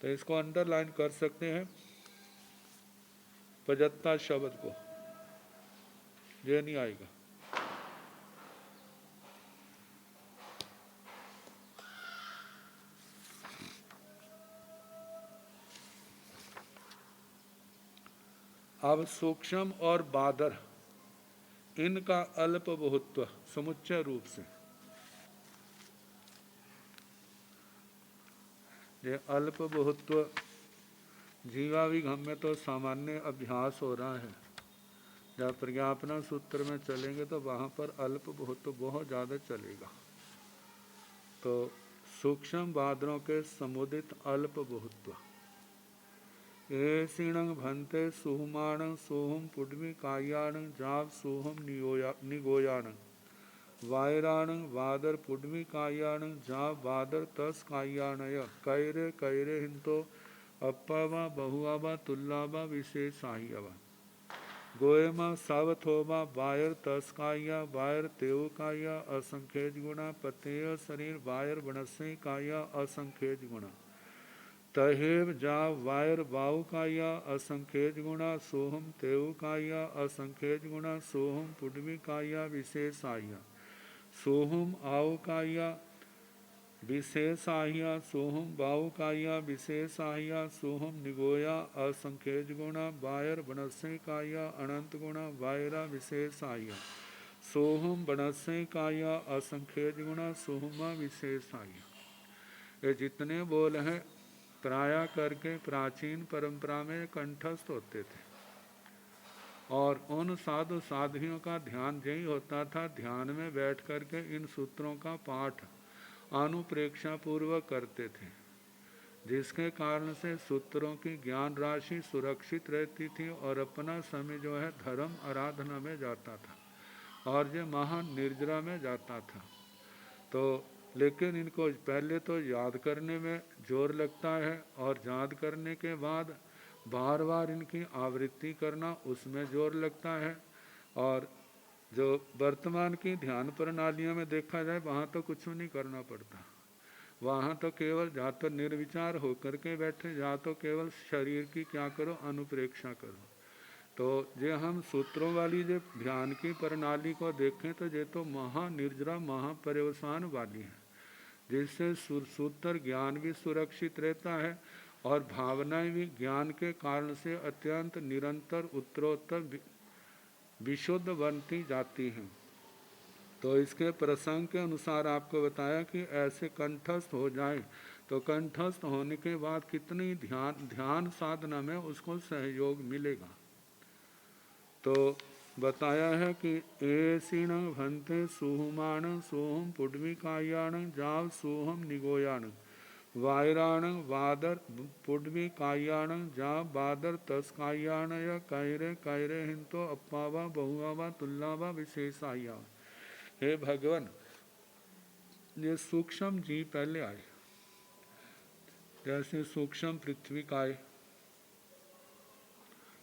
तो इसको अंडरलाइन कर सकते हैं पजत्ता शब्द को, ये नहीं आएगा। अब सूक्ष्म और बादर इनका अल्प बहुत्व समुच्चय रूप से, ये अल्प बहुत्व जीवाविगम में तो सामान्य अभ्यास हो रहा है। जब प्रज्ञापना सूत्र में चलेंगे तो वहाँ पर अल्प बहुत्व बहुत ज़्यादा चलेगा। तो सूक्ष्म बादरों के समुदित अल्प बहुत्व एसिणं भन्ते सुहुमाणं सोहम पुड्वी कायाणं जाव सोहम निगोयाणं वायराणं वादर पुड्वी कायाणं जाव वादर तस कायाणय कैरे कैरे हिंतो अप्पावा बहुआवा तुल्लावा विशेषाहियवा गोयमा सावथोमा वायर तस काया वायर तेव काया असंख्यज गुणा पतेय शरीर वायर वनस्पति काया असंख्यज गुणा। तहेव जा वायर वायु काया असंख्यज गुणा सोहम तेव काया असंख्यज गुणा सोहम पुडवी काया विशेषाया सोहम आओ काया विशेषाह्या सोहम बाहुकाया विशेषाह्या सोहम निगोया असंख्यज गुणा वायर बनस्य काया अनंत गुणा वायरा विशेषाह्या सोहम बनस्य काया असंख्यज गुणा सोहमा विशेषाह्या। ये जितने बोल हैं प्राया करके प्राचीन परंपरा में कंठस्थ होते थे और उन साधु साधियों का ध्यान यही होता था, ध्यान में बैठ करके इन सूत्रों का पाठ अनुप्रेक्षा पूर्वक करते थे, जिसके कारण से सूत्रों की ज्ञान राशि सुरक्षित रहती थी और अपना समय जो है धर्म आराधना में जाता था और ये महान निर्जरा में जाता था। तो लेकिन इनको पहले तो याद करने में जोर लगता है और याद करने के बाद बार बार इनकी आवृत्ति करना उसमें जोर लगता है। और जो वर्तमान की ध्यान प्रणालियों में देखा जाए वहाँ तो कुछ नहीं करना पड़ता, वहाँ तो केवल या तो निर्विचार होकर के बैठे या तो केवल शरीर की क्या करो अनुप्रेक्षा करो। तो ये हम सूत्रों वाली जो ध्यान की प्रणाली को देखें तो ये तो महानिर्जरा महापर्यवसान वाली है, जिससे सूत्र ज्ञान भी सुरक्षित रहता है और भावनाएं भी ज्ञान के कारण से अत्यंत निरंतर उत्तरोत्तर विशुद्ध बनती जाती हैं। तो इसके प्रसंग के अनुसार आपको बताया कि ऐसे कंठस्थ हो जाए तो कंठस्थ होने के बाद कितनी ध्यान साधना में उसको सहयोग मिलेगा। तो बताया है कि ऐसीण भंते सुहुमाण सोहम पुडवी कायाण जाव सोहम निगोयाण वायराण वादर पुडवी कायाण जा बादर तस्कायाण या कैरे कैरे हिंतो अप्पावा बहुआवा तुल्लावा विशेषाया। हे भगवान, ये सूक्ष्म जीव पहले आए, जैसे सूक्ष्म पृथ्वी काय,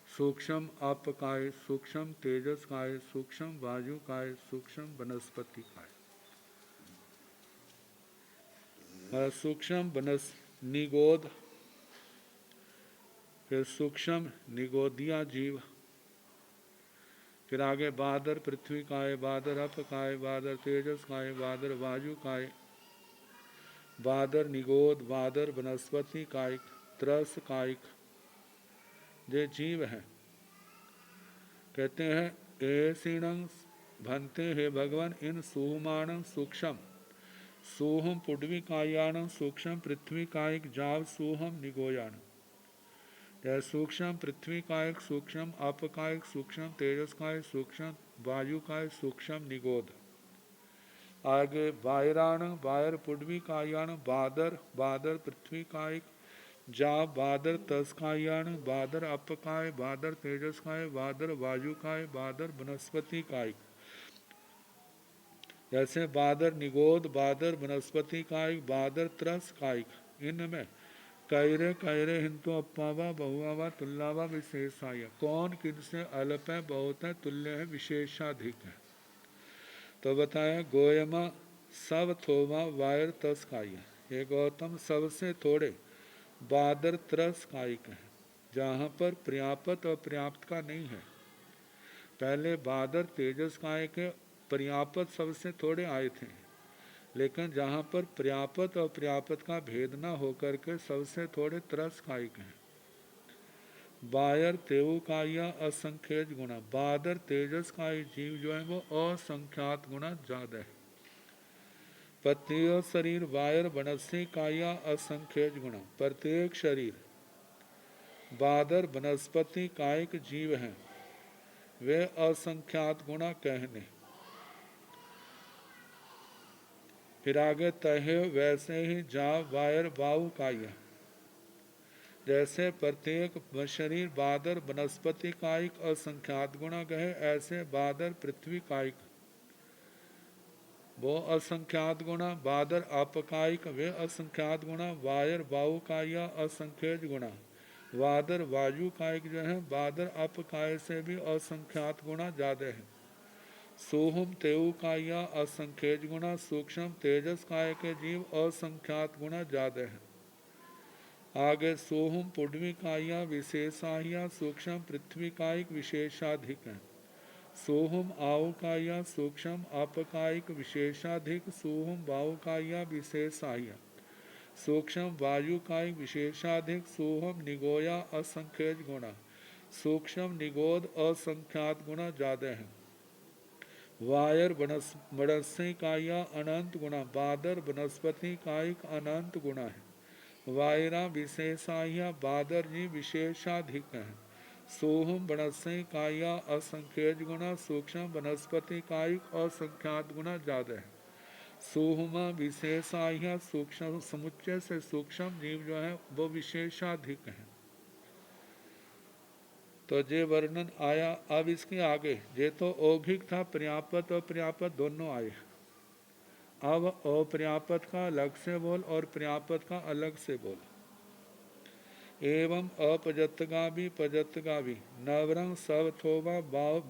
सूक्ष्म आप काय, सूक्ष्म तेजस काय, सूक्ष्म वायु काय, सूक्ष्म वनस्पति काय, सूक्ष्म निगोद, फिर सूक्ष्म निगोदिया जीव, फिर आगे बादर पृथ्वी काय, बादर अप काय, बादर तेजस काय, बादर वायु काय, बादर निगोद, बादर वनस्पति कायिक, त्रस कायिक, ये जीव है। कहते हैं ऐसीणं भंते हे भगवान इन सुहुमाणं सूक्ष्म सोहम पुडवी कायाण सूक्ष्म पृथ्वी कायिक जाव सोहम निगोयाण। यह सूक्ष्म पृथ्वी कायिक, सूक्ष्म अपकायिक, सूक्ष्म तेजस काय, सूक्ष्म वायु काय, सूक्ष्म निगोद। आगे वायराण वायर पुडवी कायाण बादर बादर पृथ्वी कायिक जा बादर तस्कायाण बादर अपकाय बादर तेजस काय बादर वायु काय बादर वनस्पति कायिक। जैसे बादर निगोद बादर वनस्पति कायिक बादर त्रस कायिक, इनमें कैरे कैरे हिंतो अप्पावा बहुआवा तुल्लावा विशेषाय, कौन किनसे अल्प है बहुत है तुल्य है विशेषाधिक है। तो बताया गोयमा सब थोमा वायर तस काय, ये गौतम सबसे थोड़े बादर त्रस कायिक है, जहाँ पर पर्याप्त और पर्याप्त का नहीं है। पहले बादर तेजस कायिक है, पर्याप्त सबसे थोड़े आए थे, लेकिन जहाँ पर पर्याप्त और पर्याप्त का भेद न होकर के सबसे थोड़े त्रस कायिक हैं। बायर तेवु काया असंख्यज गुणा, बादर तेजस कायिक जीव जो है वो असंख्यात गुणा ज्यादा है। प्रत्येक शरीर वायर वनस्पति काया असंख्यज गुणा, प्रत्येक शरीर बादर वनस्पति कायिक जीव हैं, वे असंख्यात गुणा कहने। फिर आगे तहे वैसे ही जा वायर वायु काया, जैसे प्रत्येक शरीर बादर वनस्पति कायिक असंख्यात गुणा कहे, ऐसे बादर पृथ्वी कायिक वो असंख्यात गुणा, बादर अपकायिक वे असंख्यात गुणा, वायर वायु काया असंख्यज गुणा, बादर वायु कायिक जो है बादर अपकाय से भी असंख्यात गुणा ज्यादा है। सोहम तेऊ काया असंख्यज गुणा, सूक्ष्म तेजस काय के जीव असंख्यात गुणा ज्यादा है। आगे सोहम पुडविकाया विशेषाया सूक्ष्म पृथ्वीकायिक विशेषाधिक है। सोहम आवकाया सूक्ष्म अपकायिक विशेषाधिक सोहम वायुकाया विशेषाया सूक्ष्म वायुकायिक विशेषाधिक सोहम निगोया असंख्यज गुणा सूक्ष्म निगोद असंख्यात गुणा ज्यादा है। वायर वनस्पति काया अनंत गुणा बादर वनस्पति कायिक अनंत गुणा है। वायरा विशेषाया बादर जी विशेषाधिक है। सोहम वनस्पति काया असंख्यज गुणा सूक्ष्म वनस्पति कायिक असंख्यात गुणा ज्यादा है। सोहमा विशेषाया सूक्ष्म समुच्चय से सूक्ष्म जीव जो है वो विशेषाधिक है। तो ये वर्णन आया। अब इसके आगे ये तो औघिक था, पर्यापत और पर्यापत दोनों आए। अब अपर्यापत का अलग से बोल और पर्यापत का अलग से बोल। एवं अपजत्तगावी पजत्तगावी नवरंग सब थोवा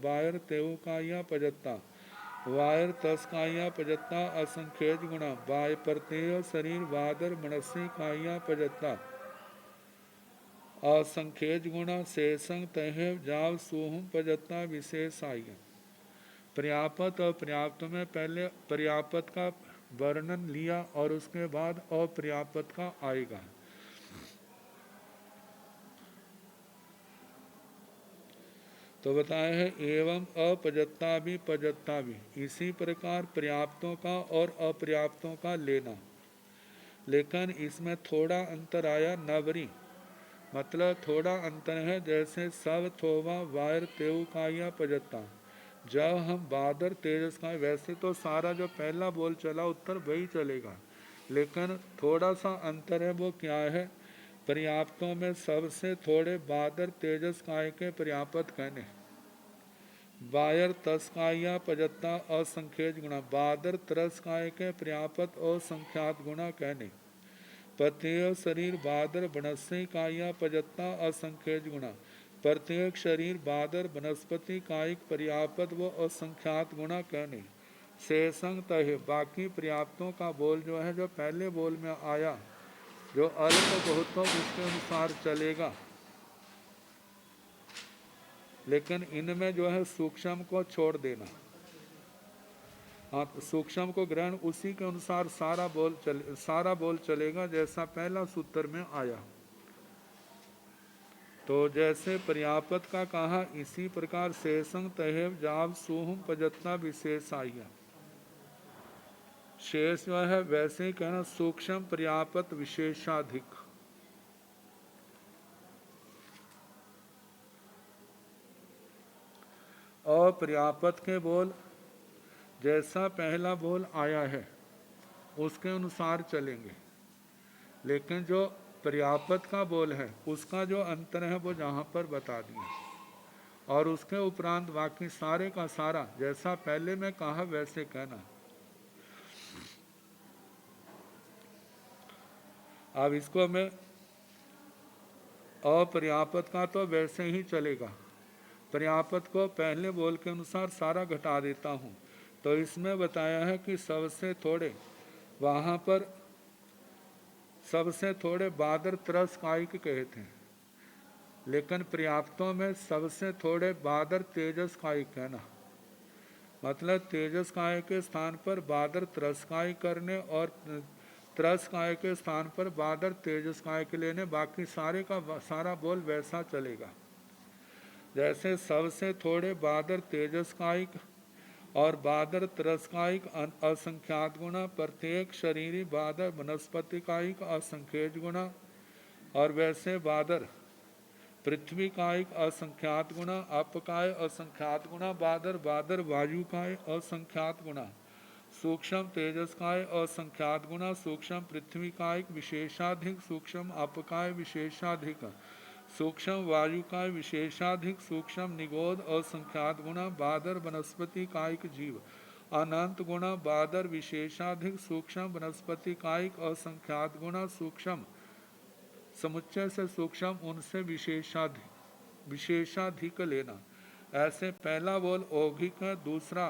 बायर तेवकाया पजत्ता वायर तस्काया पजत्ता असंख्यज गुणा वाय प्रत्यय शरीर वादर मनसी काया पजत्ता असंख्यज गुणा शेषंग तहेव जाव सोहम पजत्ता विशेषाय। पर्यापत और पर्याप्त में पहले पर्यापत का वर्णन लिया और उसके बाद अपर्यापत का आएगा। तो बताया है एवं अपजत्ता भी पजत्ता भी, इसी प्रकार पर्याप्तों का और अपर्याप्तों का लेना। लेकिन इसमें थोड़ा अंतर आया। नवरी मतलब थोड़ा अंतर है। जैसे सब थोवा वायर तेव का या पजत्ता, जब हम बादर तेजस का, वैसे तो सारा जो पहला बोल चला उत्तर वही चलेगा, लेकिन थोड़ा सा अंतर है। वो क्या है? पर्याप्तों में सबसे थोड़े बादर तेजस काय के पर्याप्त कहने। बायर तस्काया पजत्ता असंख्यज गुणा बादर तरस काय के पर्याप्त असंख्यात गुणा कहने। प्रत्येक शरीर बादर वनस्पति काया पजत्ता असंख्यज गुणा प्रत्येक शरीर बादर वनस्पति कायिक पर्याप्त व असंख्यात गुणा कहने। शेषंग तह बाकी पर्याप्तों का बोल जो है, जो पहले बोल में आया, जो अल्प बहुतों उसके अनुसार चलेगा। लेकिन इनमें जो है सूक्ष्म को छोड़ देना। हाँ, तो सूक्ष्म को ग्रहण उसी के अनुसार सारा बोल चलेगा जैसा पहला सूत्र में आया। तो जैसे पर्याप्त का कहा, इसी प्रकार शेषंग तहेव जाव सोहम पजत्ता विशेषाया। शेष जो है वैसे ही कहना सूक्ष्म पर्याप्त विशेषाधिक। अपर्याप्त के बोल जैसा पहला बोल आया है उसके अनुसार चलेंगे, लेकिन जो पर्याप्त का बोल है उसका जो अंतर है वो जहाँ पर बता दिया। और उसके उपरांत बाकी सारे का सारा जैसा पहले में कहा वैसे कहना। अब इसको मैं अपर्याप्त का तो वैसे ही चलेगा, पर्याप्त को पहले बोल के अनुसार सारा घटा देता हूँ। तो इसमें बताया है कि सबसे थोड़े, वहाँ पर सबसे थोड़े बादर तरस कायिक कहे थे, लेकिन पर्याप्तों में सबसे थोड़े बादर तेजस कायिक कहना। मतलब तेजस काय के स्थान पर बादर तरस काय करने और तरस काय के स्थान पर बादर तेजस काय के लेने। बाकी सारे का सारा बोल वैसा चलेगा। जैसे सबसे थोड़े बादर तेजस कायिक और बादर तरस्कायिक असंख्यात गुणा प्रत्येक शरीरी बादर वनस्पति कायिक असंख्यज गुणा। और वैसे बादर पृथ्वी कायिक असंख्यात गुणा अपकाय असंख्यात गुणा बादर बादर वायु काय असंख्यात गुणा सूक्ष्म तेजस काय असंख्यात गुणा सूक्ष्म पृथ्वी कायिक विशेषाधिक सूक्ष्म अपकाय विशेषाधिक सूक्ष्म वायु का विशेषाधिक सूक्ष्म निगोद असंख्यात गुणा बादर वनस्पति कायिक जीव अनंत गुणा बादर विशेषाधिक सूक्ष्म वनस्पति कायिक असंख्यात गुणा सूक्ष्म समुच्चय से सूक्ष्म उनसे विशेषाधिक लेना। ऐसे पहला बोल औघिक है, दूसरा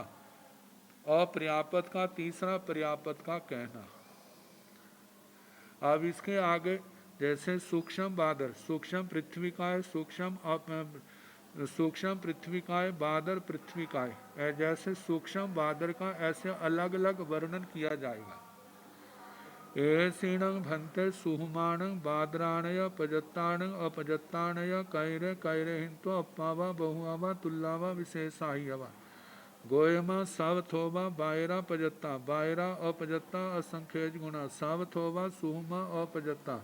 अपर्याप्त का, तीसरा पर्याप्त का कहना। अब इसके आगे जैसे सूक्ष्म बादर, सूक्ष्म पृथ्वी का है, सूक्ष्म पृथ्वी का है, बादर पृथ्वी का है, जैसे सूक्ष्म बादर का ऐसे अलग अलग वर्णन किया जाएगा। एसीणं भंते सुहुमाणं बादराणय पजत्ताणं अपजत्ताणय कैरे कैरे हिंतो अप्पावा बहुआवा तुल्लावा विशेषाह्यवा गोयमा सावथोबा बायरा पजत्ता बायरा अपजत्ता असंख्यज गुणा सावथोबा सुहुमा अपजत्ता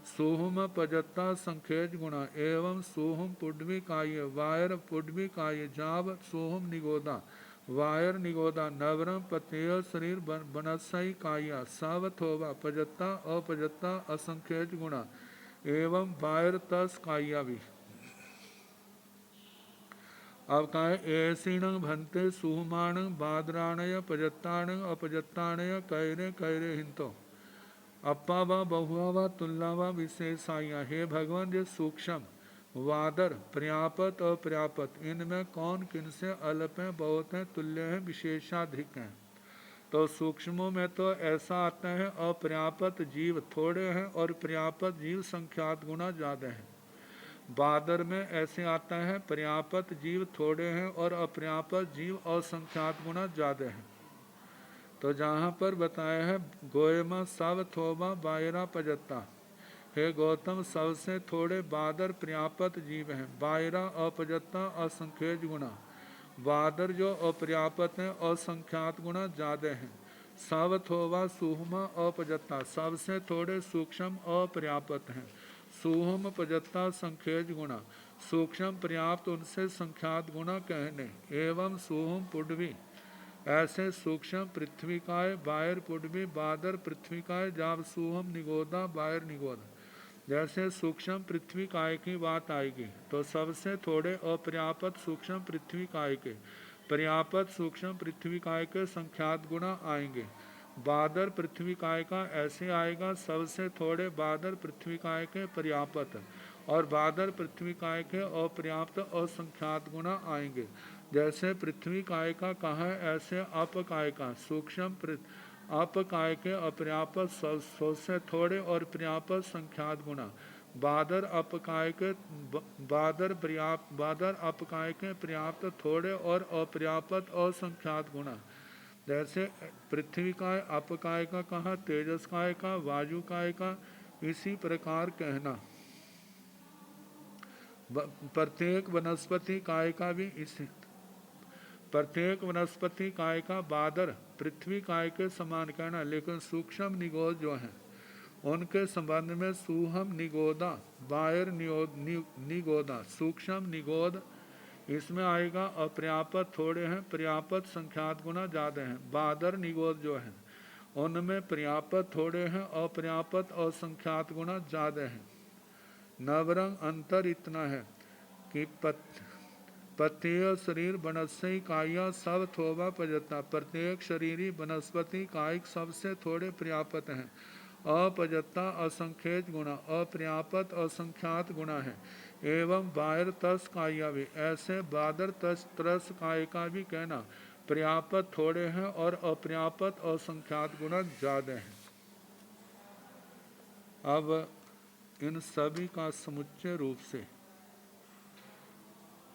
सुहुम पजत्ता संखेज गुणा एवं सुहुम पुड्वी काय वायर पुड्वी काय जाव सुहुम निगोदा वायर निगोदा नवरम पतेय शरीर बनसई काया सावथोवा पजत्ता अपजत्ता असंख्यज गुणा एवं वायर तस काया भी। अब कहा है ऐसीण भंते सुहुमाण बादराणय पजत्ताण अपजत्ताणय कैरे कैरे हिंतो अप्पा व बहुआ व तुल्ला व विशेषाया। हे भगवान, जो सूक्ष्म वादर पर्यापत और पर्यापत, इनमें कौन किनसे अल्प हैं, बहुत हैं, तुल्य हैं, विशेषाधिक हैं। तो सूक्ष्मों में तो ऐसा आता है अपर्यापत जीव थोड़े हैं और पर्यापत जीव संख्यात गुना ज़्यादा हैं। बादर में ऐसे आता है पर्यापत जीव थोड़े हैं और अपर्यापत जीव असंख्यात गुना ज़्यादा हैं। तो जहाँ पर बताया है गोयमा सावथोबा बायरा पजत्ता, हे गौतम, सबसे थोड़े बादर पर्यापत जीव हैं, बायरा अपजत्ता असंख्यज गुणा, बादर जो अपर्यापत हैं असंख्यात गुणा ज़्यादा हैं। सावथोबा सुहुमा अपजत्ता, सबसे थोड़े सूक्ष्म अपर्यापत हैं, सुहुम पजत्ता संख्यज गुणा, सूक्ष्म पर्याप्त उनसे संख्यात गुणा कहने। एवं सुहुम पुडवी, ऐसे सूक्ष्म पृथ्वी काय बायर पुडवी बादर पृथ्वी काय जाब सुहम निगोदा बायर निगोदा। जैसे सूक्ष्म पृथ्वी काय की बात आएगी तो सबसे थोड़े अपर्याप्त सूक्ष्म पृथ्वी काय के पर्याप्त सूक्ष्म पृथ्वी काय के संख्यात गुणा आएंगे। बादर पृथ्वी काय का ऐसे आएगा सबसे थोड़े बादर पृथ्वी काय के पर्याप्त और बादर पृथ्वी काय के अपर्याप्त असंख्यात गुणा आएंगे। जैसे पृथ्वी काय का कहा है ऐसे अप काय का सूक्ष्म अप काय के अपर्याप्त से थोड़े और पर्याप्त संख्यात गुणा, बादर अप काय के बादर अप काय के पर्याप्त थोड़े और अपर्याप्त असंख्यात गुणा। जैसे पृथ्वी काय अप काय का कहा, तेजस काय का, वायु काय का, इसी प्रकार कहना। प्रत्येक वनस्पति काय का भी इसी, प्रत्येक वनस्पति काय का बादर पृथ्वी काय के समान कहना। लेकिन सूक्ष्म निगोद जो हैं उनके संबंध में सुहम निगोदा बायर निगोदा, सूक्ष्म निगोद इसमें आएगा अपर्याप्त थोड़े हैं, पर्याप्त संख्यात गुना ज़्यादा हैं। बादर निगोद जो हैं उनमें पर्याप्त थोड़े हैं, अपर्याप्त और संख्यात गुना ज़्यादा हैं। नवरंग अंतर इतना है कि पत्यय शरीर वनस्पति काया सब थोबा पजता, प्रत्येक शरीरी वनस्पति कायिक सबसे थोड़े पर्याप्त हैं, अपजता असंख्यज गुणा, अपर्याप्त असंख्यात गुणा है। एवं बायर तस काया भी, ऐसे बादर तस त्रस काय का भी कहना पर्याप्त थोड़े हैं और अपर्याप्त असंख्यात गुणा ज़्यादा हैं। अब इन सभी का समुच्चय रूप से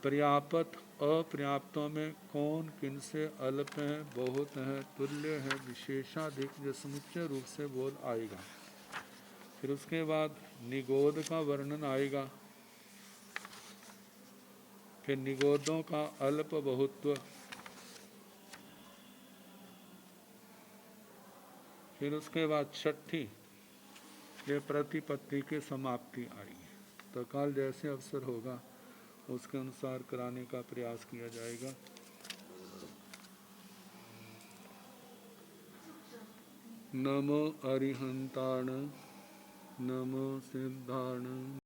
पर्याप्त अपर्याप्तों में कौन किनसे अल्प हैं, बहुत हैं, तुल्य हैं, विशेषाधिक, जो समुच्चय रूप से बोध आएगा। फिर उसके बाद निगोद का वर्णन आएगा, फिर निगोदों का अल्प बहुत्व, फिर उसके बाद छठी ये प्रतिपत्ति की समाप्ति आएगी। तो कल जैसे अवसर होगा उसके अनुसार कराने का प्रयास किया जाएगा। नमो अरिहंताण, नमो सिद्धाण।